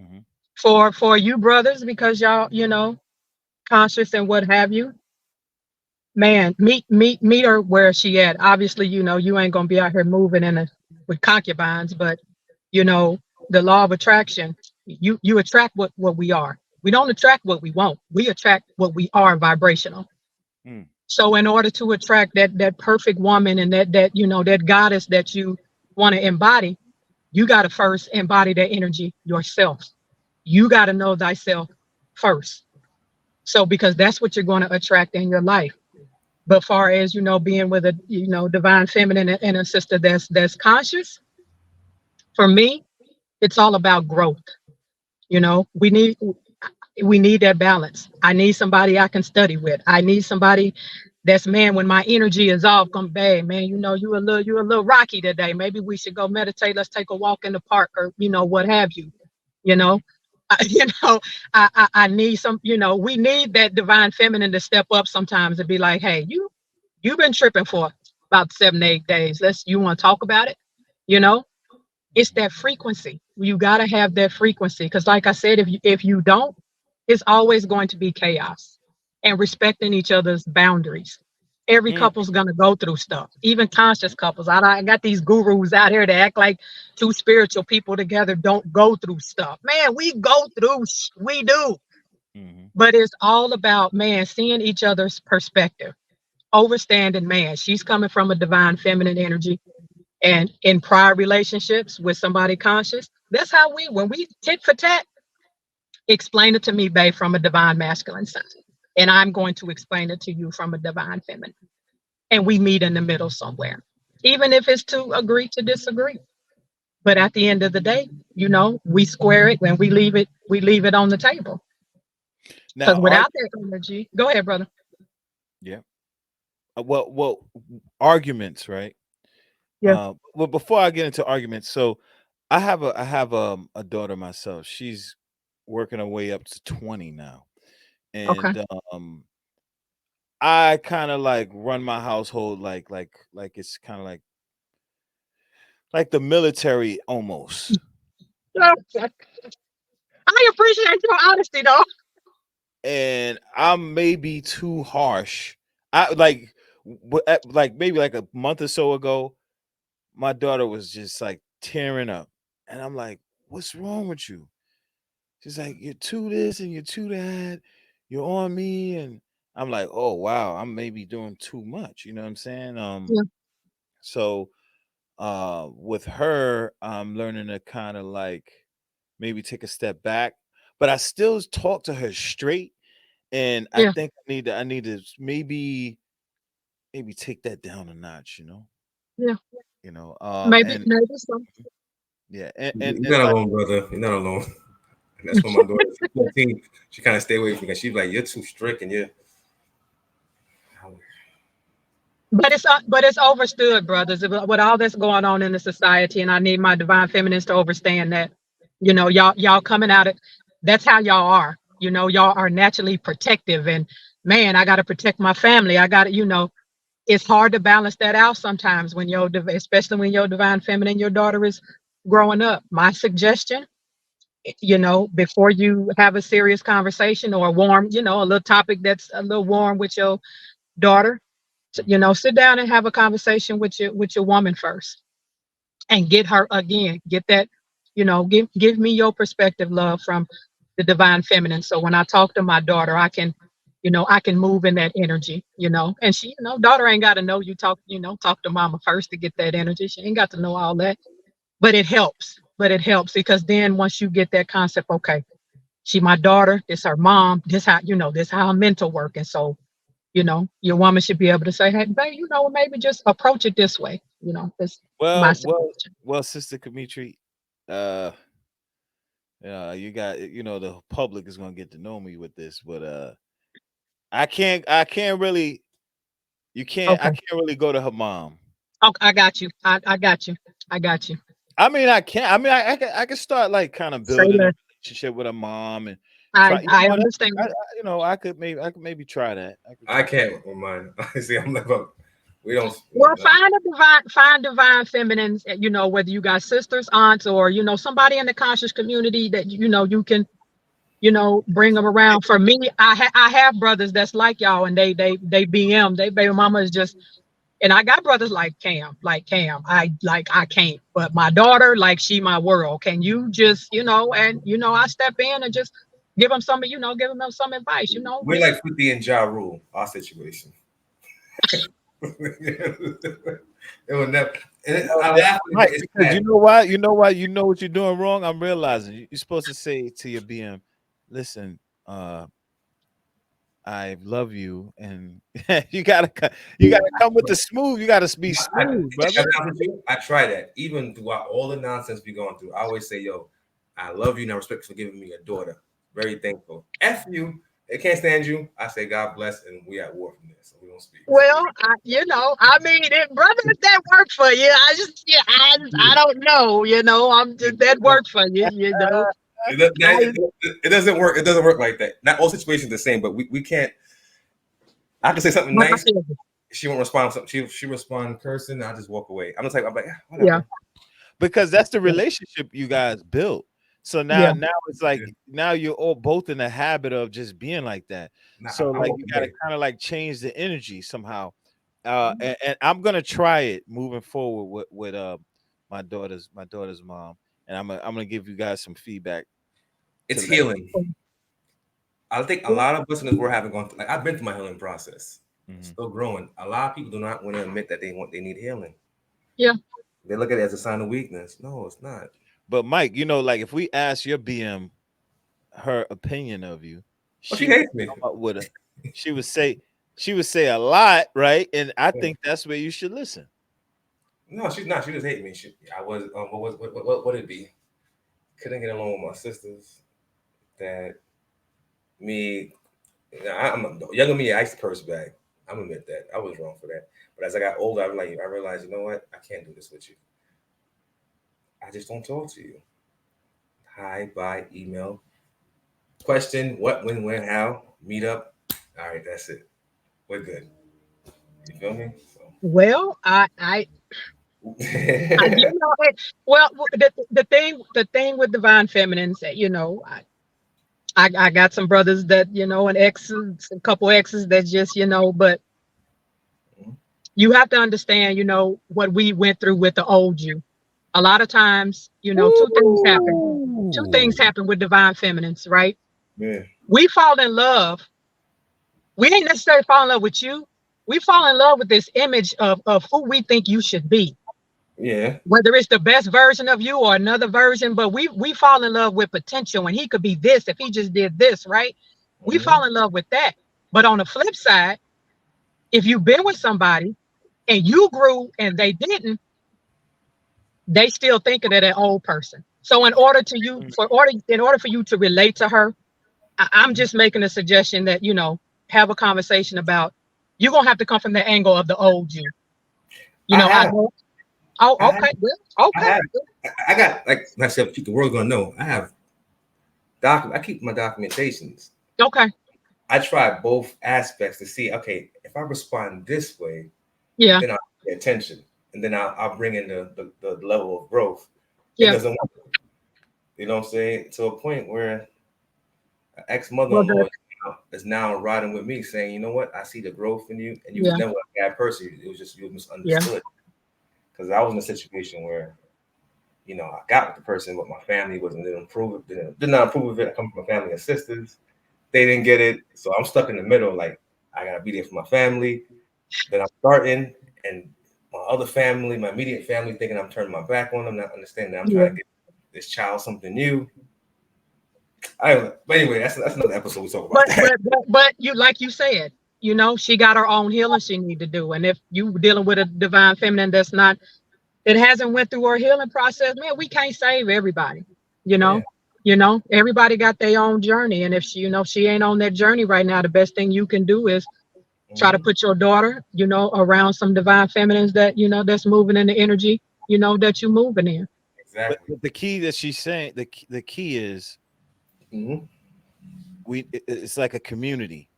mhm. For you brothers, because y'all, conscious and what have you, man, meet her where she at. Obviously, you ain't gonna be out here moving with concubines, but you know, the law of attraction, you attract what we are. We don't attract what we want. We attract what we are vibrational. Mm, So in order to attract that perfect woman and that goddess that you want to embody, you got to first embody that energy yourself. You got to know thyself first. So because that's what you're going to attract in your life. But far as being with a divine feminine and a sister that's conscious, for me, it's all about growth. We need. We need that balance. I need somebody I can study with. I need somebody that's, man, when my energy is off, come, babe, man, you're a little rocky today. Maybe we should go meditate. Let's take a walk in the park, or what have you. You know, you know, I need some. We need that divine feminine to step up sometimes and be like, hey, you've been tripping for about 7 8 days. You want to talk about it? You know, it's that frequency. You got to have that frequency, because, like I said, if you don't, it's always going to be chaos. And respecting each other's boundaries. Every Mm, couple's gonna go through stuff, even conscious couples. I got these gurus out here that act like two spiritual people together don't go through stuff. Man, we go through, we do. mhm. But it's all about, man, seeing each other's perspective, overstanding, man. She's coming from a divine feminine energy, and in prior relationships with somebody conscious, that's how when we tit for tat, explain it to me, babe, from a divine masculine side. And I'm going to explain it to you from a divine feminine. And we meet in the middle somewhere, even if it's to agree to disagree. But at the end of the day, we square it and we leave it on the table. Now, Because without that energy, go ahead, brother. yeah, well, arguments, right? Yeah. Well, before I get into arguments, so I have a daughter myself. She's working her way up to 20 now, Okay. and I kind of like run my household like it's kind of like the military almost. Yeah. I appreciate your honesty, though. And I'm maybe too harsh. I like maybe like a month or so ago, my daughter was just like tearing up, and I'm like, "What's wrong with you?" She's like, "You're too this and you're too that. You're on me," and I'm like, "Oh wow, I'm maybe doing too much." You know what I'm saying? Yeah. So with her, I'm learning to kind of like maybe take a step back, but I still talk to her straight. And I Yeah. think I need to maybe take that down a notch, Yeah. Maybe, and maybe so. yeah, You're and not like alone, brother. You're not alone. And that's when my daughter's 14. She kind of stay away from me. She's like, "You're too strict," and you're. But it's overstood, brothers, with all that's going on in the society, and I need my divine feminines to understand that, y'all coming out it. That's how y'all are. Y'all are naturally protective, and, man, I got to protect my family. I got to, it's hard to balance that out sometimes when especially when your divine feminine, your daughter is growing up. My suggestion, before you have a serious conversation or a warm, a little topic that's a little warm with your daughter, sit down and have a conversation with your woman first, and get her, again, get that, give me your perspective, love, from the divine feminine. So when I talk to my daughter, I can move in that energy, and she, daughter ain't got to know you talk to mama first to get that energy. She ain't got to know all that, but it helps because then once you get that concept, okay, she my daughter, this her mom, this how her mental work. And so, your woman should be able to say, hey, babe, maybe just approach it this way. That's my suggestion. Sister Kametre, uh, yeah, the public is gonna get to know me with this, but I can't really, I Okay. can't really go to her mom. Okay, I got you. I got you. I got you. I mean, I can't. I mean, I can start like kind of Say building a less. relationship with her mom and I try. I understand. I could maybe try that. I could I try. can't with mine. See, I'm like, well, we don't. Well, find divine feminines. Whether you got sisters, aunts, or somebody in the conscious community that you can bring them around. For me, I have brothers that's like y'all, and they BM. They baby mama is just. And I got brothers like Cam. I can't. But my daughter, like, she my world. Can you just, and I step in and just give them some advice. We're like 50 and Ja Rule, our situation. It will never. And No, I that's laugh when right, it's because you sad. know why? You know why? You know what you're doing wrong. I'm realizing you're supposed to say to your BM, "Listen, I love you," and you gotta come with the smooth. You gotta be smooth, I, brother. I try that. Even throughout all the nonsense we going through, I always say, yo, I love you and I respect you for giving me a daughter. Very thankful. F you. They can't stand you. I say God bless, and we at war from there, so we don't speak. Well, I mean, brother, if that worked for you, I don't know, I'm just that worked for you, I, It doesn't work. It doesn't work like that. Not all situations the same, but we can't. I can say something but I nice. feel you. She won't respond. She respond cursing. I just walk away. I'm like, "Yeah, Yeah, whatever. Because that's the yeah, relationship you guys built. So yeah. now it's Yeah. like now you're all both in the habit of just being like that. Nah, So I like walk you got to away. kind of like change the energy somehow. And I'm gonna try it moving forward with my daughter's mom, and I'm gonna give you guys some feedback to It's let. healing. I think a lot of us in this world haven't gone through. Like I've been through my healing process. Mhm. Still growing. A lot of people do not want to admit that they need healing. Yeah. They look at it as a sign of weakness. No, it's not. But Mike, like if we ask your BM her opinion of you, Oh, she she would hates me. come up with a she would say she would say a lot, right? And I think that's where you should listen. No, she's not. She just hate me. I was. What would it be? Couldn't get along with my sisters. That me. I'm younger me. I used to curse back. I'm admit that I was wrong for that. But as I got older, I realized, you know what? I can't do this with you. I just don't talk to you. Hi, bye, email, question, what, when, how, meet up. All right, that's it. We're good. You feel me? Well, So. well, the thing with divine feminines, that I got some brothers that and exes, a couple exes that just but you have to understand, what we went through with the old you. A lot of times, two things happen. Two things Ooh. happen with divine feminines, right? Yeah, We fall in love. We ain't necessarily fall in love with you. We fall in love with this image of who we think you should be, yeah. whether it's the best version of you or another version. But we fall in love with potential, and he could be this if he just did this, right? We Hmm. fall in love with that. But on the flip side, if you've been with somebody and you grew and they didn't, they still thinking of that old person. So in order for you to relate to her, I'm just making a suggestion that have a conversation about, you're gonna have to come from the angle of the old you. I I have, know. Oh, I have, okay, well, I okay, have. I got like I said, the world gonna know. I have I keep my documentations. okay, I try both aspects to see. Okay, if I respond this way, yeah, then I'll pay attention, and then I'll bring in the level of growth. It yeah. doesn't work. You know what I'm saying? To a point where an ex Well, mother-in-law is now riding with me, saying, "You know what? I see the growth in you, and you was yeah, never a bad person. It was just you were yeah, misunderstood." Because I was in a situation where I got with the person, but my family did not approve of it. I come from a family of sisters; they didn't get it, so I'm stuck in the middle. Like I gotta be there for my family. Then I'm starting, and my other family, my immediate family, thinking I'm turning my back on them, not understanding I'm yeah. trying to get this child something new. But anyway, that's another episode. We talk about But that. but but but you, like you said, she got her own healing she need to do, and if you dealing with a divine feminine that's not, it hasn't went through her healing process, man, we can't save everybody. You Yeah. know, everybody got their own journey, and if she ain't on that journey right now, the best thing you can do is try to Hmm. put your daughter, around some divine feminines that that's moving in the energy, that you moving in. Exactly. But the key that she's saying, the key is Hmm. it's like a community.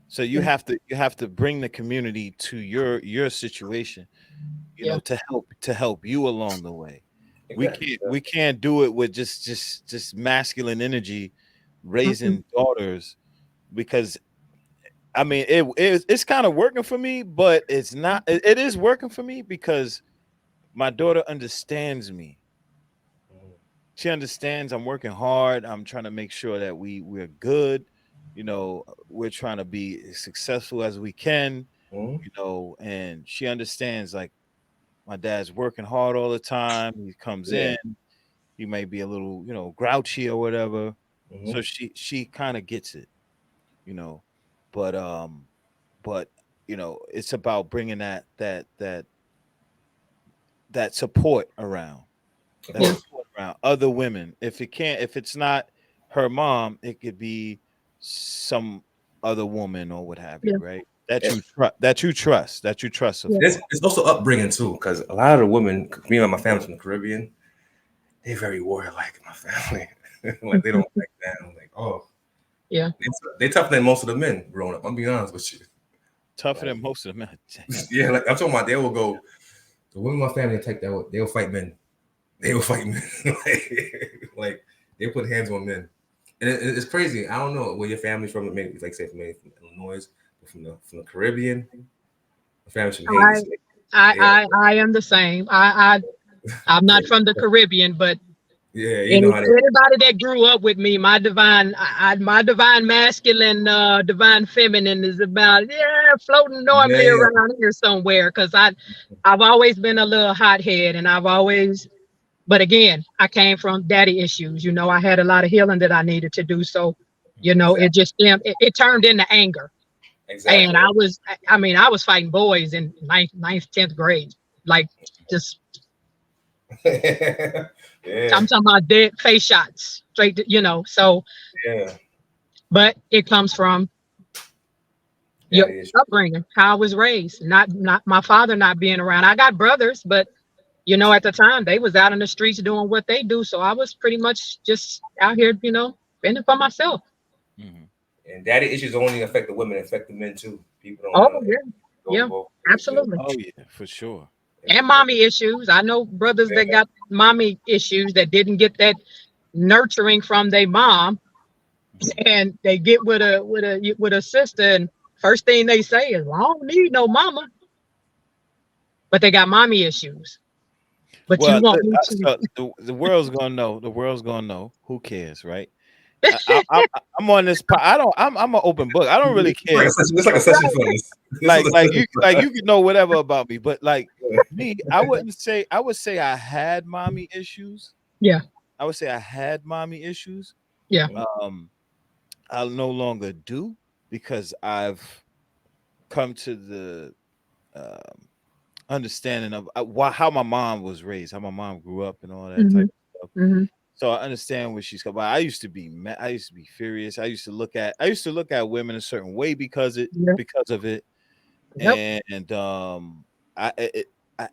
So you Yeah, have to bring the community to your situation, yeah, to help you along the way. We Exactly. can't we can't do it with just masculine energy mm-mm, raising daughters, because I mean it's kind of working for me, but it's not it is working for me because my daughter understands me. She understands I'm working hard. I'm trying to make sure that we're good. We're trying to be as successful as we can, Hmm. and she understands, like, my dad's working hard all the time. He comes Yeah. in, he may be a little, grouchy or whatever. Hmm. So she kind of gets it, you know. But but it's about bringing that support around, Of that yeah, course. support around other women. If it's not her mom, it could be some other woman or what have Yeah. you, right? That you trust of Yeah. course. It's also upbringing too, because a lot of the women, me and my family's from the Caribbean, they very warlike in my family. Like they don't back down. Like, oh, Yeah. they tougher than most of the men growing up. I'm being honest with you. Tougher Like, than most of them. yeah, like I'm talking about, they will go. The women in my family take that. They will fight men. They will fight men. like they put hands on men, and it's crazy. I don't know where your family's from. Maybe like say from Illinois, but from the Caribbean, my family's from Haiti. I So I they, I I am the same. I'm not from the Caribbean, but yeah, you know how they. anybody that grew up with me, my divine masculine, divine feminine is about, yeah, floating Yeah, normally yeah. around here somewhere. Because I've always been a little hothead, and I've always, but again, I came from daddy issues. I had a lot of healing that I needed to do. So, it Exactly. just it turned into anger, and Exactly. I was fighting boys in ninth, 10th grade, like just. yeah, I'm talking about dead face shots, straight so, yeah. but it comes from your Daddy issue. upbringing, how I was raised, not my father not being around. I got brothers, but at the time they was out in the streets doing what they do. So I was pretty much just out here, fending for myself. Mhm. And daddy issues only affect the women, affect the men too. People don't Oh want to yeah, go yeah, both ways. Yeah. absolutely. Oh yeah, for sure. And mommy issues. I know brothers that Yeah. got mommy issues that didn't get that nurturing from their mom, Mhm. and they get with a sister, and first thing they say is, "Well, I don't need no mama," but they got mommy issues. But you Well, want me to? the world's gonna know. The world's gonna know. Who cares, right? I'm on this. I'm an open book. I don't really care. It's like a session for us. This is a Like session you for like us. you can know whatever about me, but like me, I wouldn't say. I would say I had mommy issues. Yeah, I would say I had mommy issues. yeah. Um, I no longer do because I've come to the um, understanding of how my mom was raised, how my mom grew up, and all that type Mhm, of stuff. mhm. So I understand where she's coming. I used to be I used to be furious. I used to look at women a certain way Yeah, because of it. yep. And I, I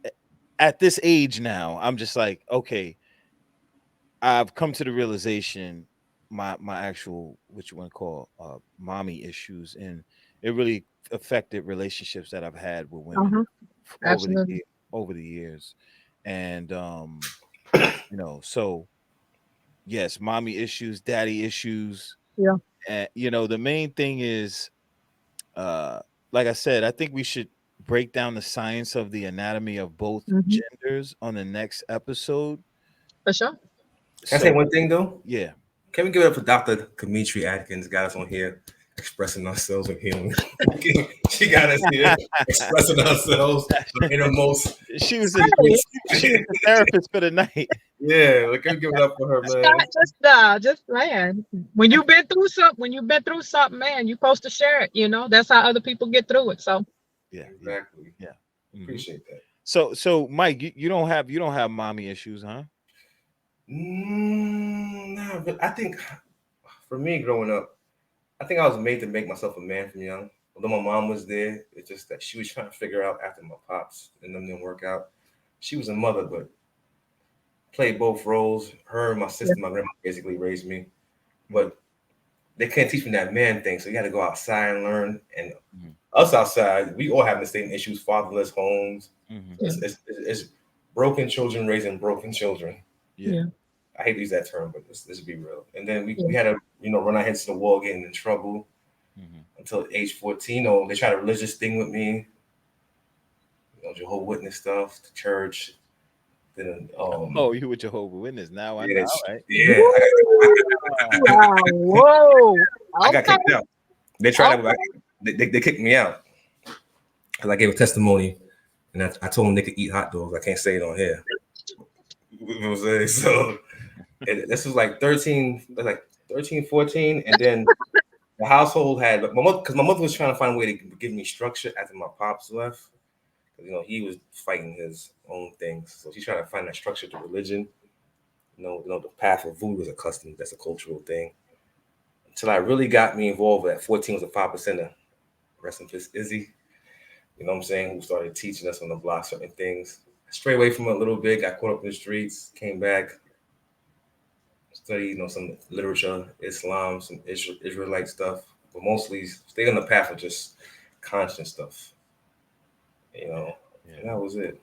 at this age now, I'm just like, okay, I've come to the realization my actual what you want to call mommy issues, and it really affected relationships that I've had with women Uh-huh. over the Absolutely. over the years. And so yes, mommy issues, daddy issues. Yeah. And the main thing is uh like I said, I think we should break down the science of the anatomy of both Mhm. genders on the next episode. For sure. Can I say So one thing though? yeah. Can we give it up for Dr. Kametre Atkins? Got us on here expressing ourselves and healing. She got us here expressing ourselves, our innermost she was the Hey, secrets. she was the therapist for the night. Yeah, like, can we give it up for her, man? Scott, just man. When you've been through something, man, you're supposed to share it. That's how other people get through it. So, Yeah, yeah, Exactly. yeah. Hmm. Appreciate that. So Mike, you don't have mommy issues, huh? Nah, but I think for me growing up, I think I was made to make myself a man from young. Although my mom was there, it's just that she was trying to figure out after my pops and them didn't work out. She was a mother, but played both roles. Her and my yeah. sister, my grandma basically raised me. Mhm, But they can't teach me that man thing. So you got to go outside and learn. And mhm, us outside, we all have the same issues: fatherless homes. mhm. Yeah. It's broken children raising broken children. Yeah. Yeah. I hate to use that term, but let's be real. And then we, Yeah. we had to, run our heads to the wall, getting in trouble Mhm. until age 14. Oh, they tried a religious thing with me, Jehovah Witness stuff, the church. Then, Oh, you with Jehovah Witness now? I yeah, know. All right. yeah, Wow. Whoa. I got Okay. kicked out. They tried Okay. to, they kicked me out because I gave a testimony and I told them they could eat hot dogs. I can't say it on here. You know what I'm saying? So this was like 13, 14. And then the household had my mother, because my mother was trying to find a way to give me structure after my pops left. Because he was fighting his own things, so she's trying to find that structure to religion. The path of voodoo is a custom, that's a cultural thing. Till I really got me involved at 14 was a 5%er. Rest in peace, Izzy. You know what I'm saying? Who started teaching us on the block certain things. Strayed away from it a little bit, got caught up in the streets, came back, studied, some literature, Islam, some Israelite stuff, but mostly stay on the path of just conscious stuff. And that was it.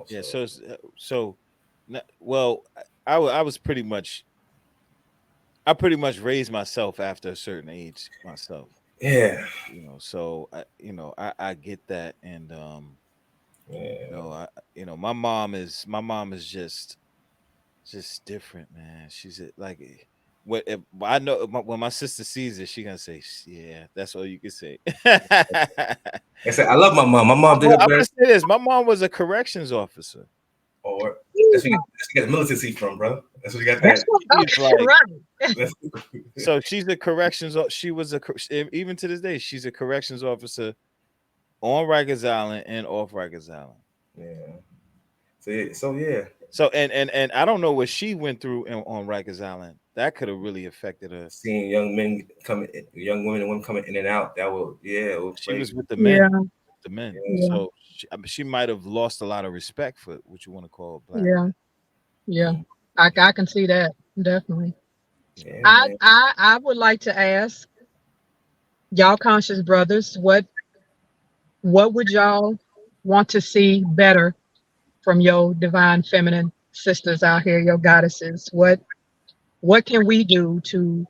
Yeah. Well, I was pretty much, I pretty much raised myself after a certain age myself. Yeah. So I get that, and Yeah. my mom is just different, man. Like, what if I know when my sister sees it, she gonna say, yeah, that's all you can say. I said I love my mom. My mom did Well, her I'm gonna best. say this: my mom was a corrections officer. Or that's where you got the militancy from, bro. That's what you got That's that. what, She's okay, like, right. so she's a corrections. She was even to this day, she's a corrections officer on Rikers Island and off Rikers Island. Yeah. So yeah. So and I don't know what she went through on Rikers Island. That could have really affected her. Seeing young men young women and women coming in and out, it will She was play. with the Yeah, men, the men. yeah, So she might have lost a lot of respect for what you want to call black yeah, men. yeah. I can see that definitely. Yeah, I man. I I would like to ask y'all conscious brothers, what would y'all want to see better from your divine feminine sisters out here, your goddesses? What can we do to,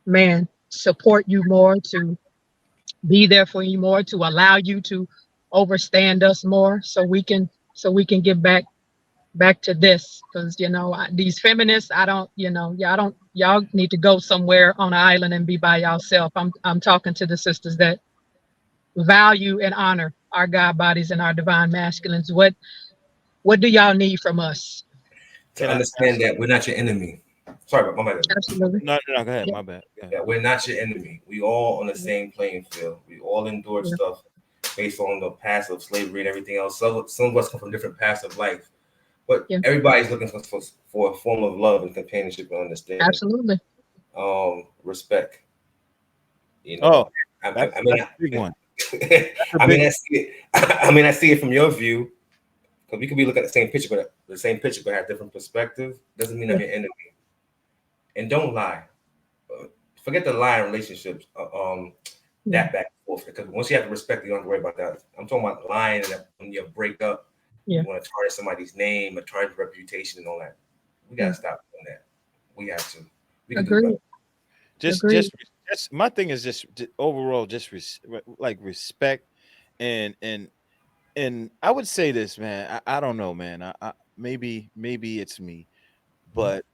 man, support you more, to be there for you more, to allow you to overstand us more, so we can get back to this? Because these feminists, I don't, y'all don't, y'all need to go somewhere on an island and be by yourself. I'm talking to the sisters that value and honor our God bodies and our divine masculines. What do y'all need from us? To Can I understand that we're not your enemy. Sorry, my bad. Absolutely. No, no, go ahead. Yeah, My bad. Go ahead. Yeah, we're not your enemy. We all on the same playing field. We all endured yeah, stuff based on the past of slavery and everything else. Some of us come from different paths of life, but yeah. everybody's looking for a form of love and companionship and understanding. Absolutely. Respect. Oh, I mean, that's a big one. That's a I big mean, one. I see it. I mean, I see it from your view because we could be looking at the same picture, but have different perspective. Doesn't mean Yeah, I'm your enemy. And don't lie. Forget the lie in relationships. yeah, That back and forth because once you have to respect, you don't have to worry about that. I'm talking about lying and when you break up, yeah, you want to tarnish somebody's name or tarnish reputation and all that. We yeah. gotta stop doing that. We have to. We can do better. Agreed. Just, Agreed. just, just. My thing is just overall, just like respect, and I would say this, man. I don't know, man. Maybe it's me, but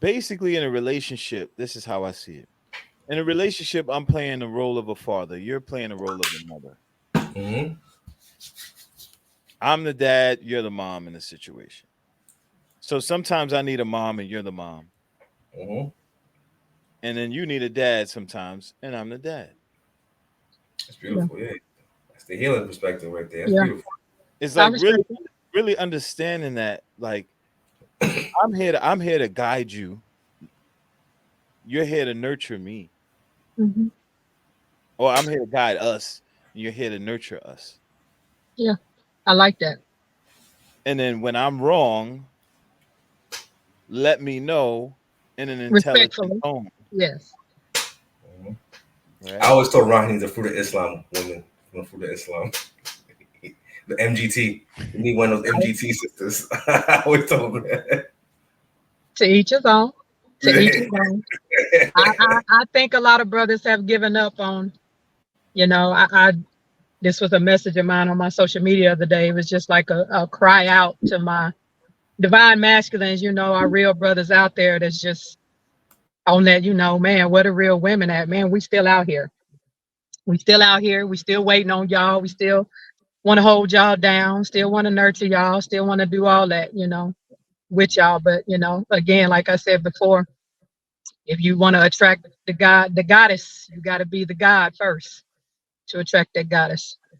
basically in a relationship, this is how I see it. In a relationship, I'm playing the role of a father. You're playing the role of a mother. Mm-hmm. I'm the dad. You're the mom in the situation. So sometimes I need a mom, and you're the mom, Mm-hmm. and then you need a dad sometimes, and I'm the dad. It's Yeah, beautiful. Yeah, that's the healing perspective right there. It's yeah. beautiful. It's I like respect really, it. really understanding that, like, I'm here to guide you. You're here to nurture me, Hmm. or I'm here to guide us. And you're here to nurture us. Yeah, I like that. And then when I'm wrong, let me know in an intelligent Respectfully. tone, Yes. Mhm. I right? always told Ron he's a fruit of Islam woman. From the fruit of Islam. The MGT. We need one of those MGT sisters. I always told him that. To each his own. To each his own. I think a lot of brothers have given up on, I this was a message of mine on my social media the other day. It was just like a cry out to my divine masculines, our real brothers out there that's just on that, man, what are real women at? Man, we still out here. We still out here. We still waiting on y'all. We still want to hold y'all down, still want to nurture y'all, still want to do all that, with y'all. But, again, like I said before, if you want to attract the goddess, you got to be the god first to attract that goddess.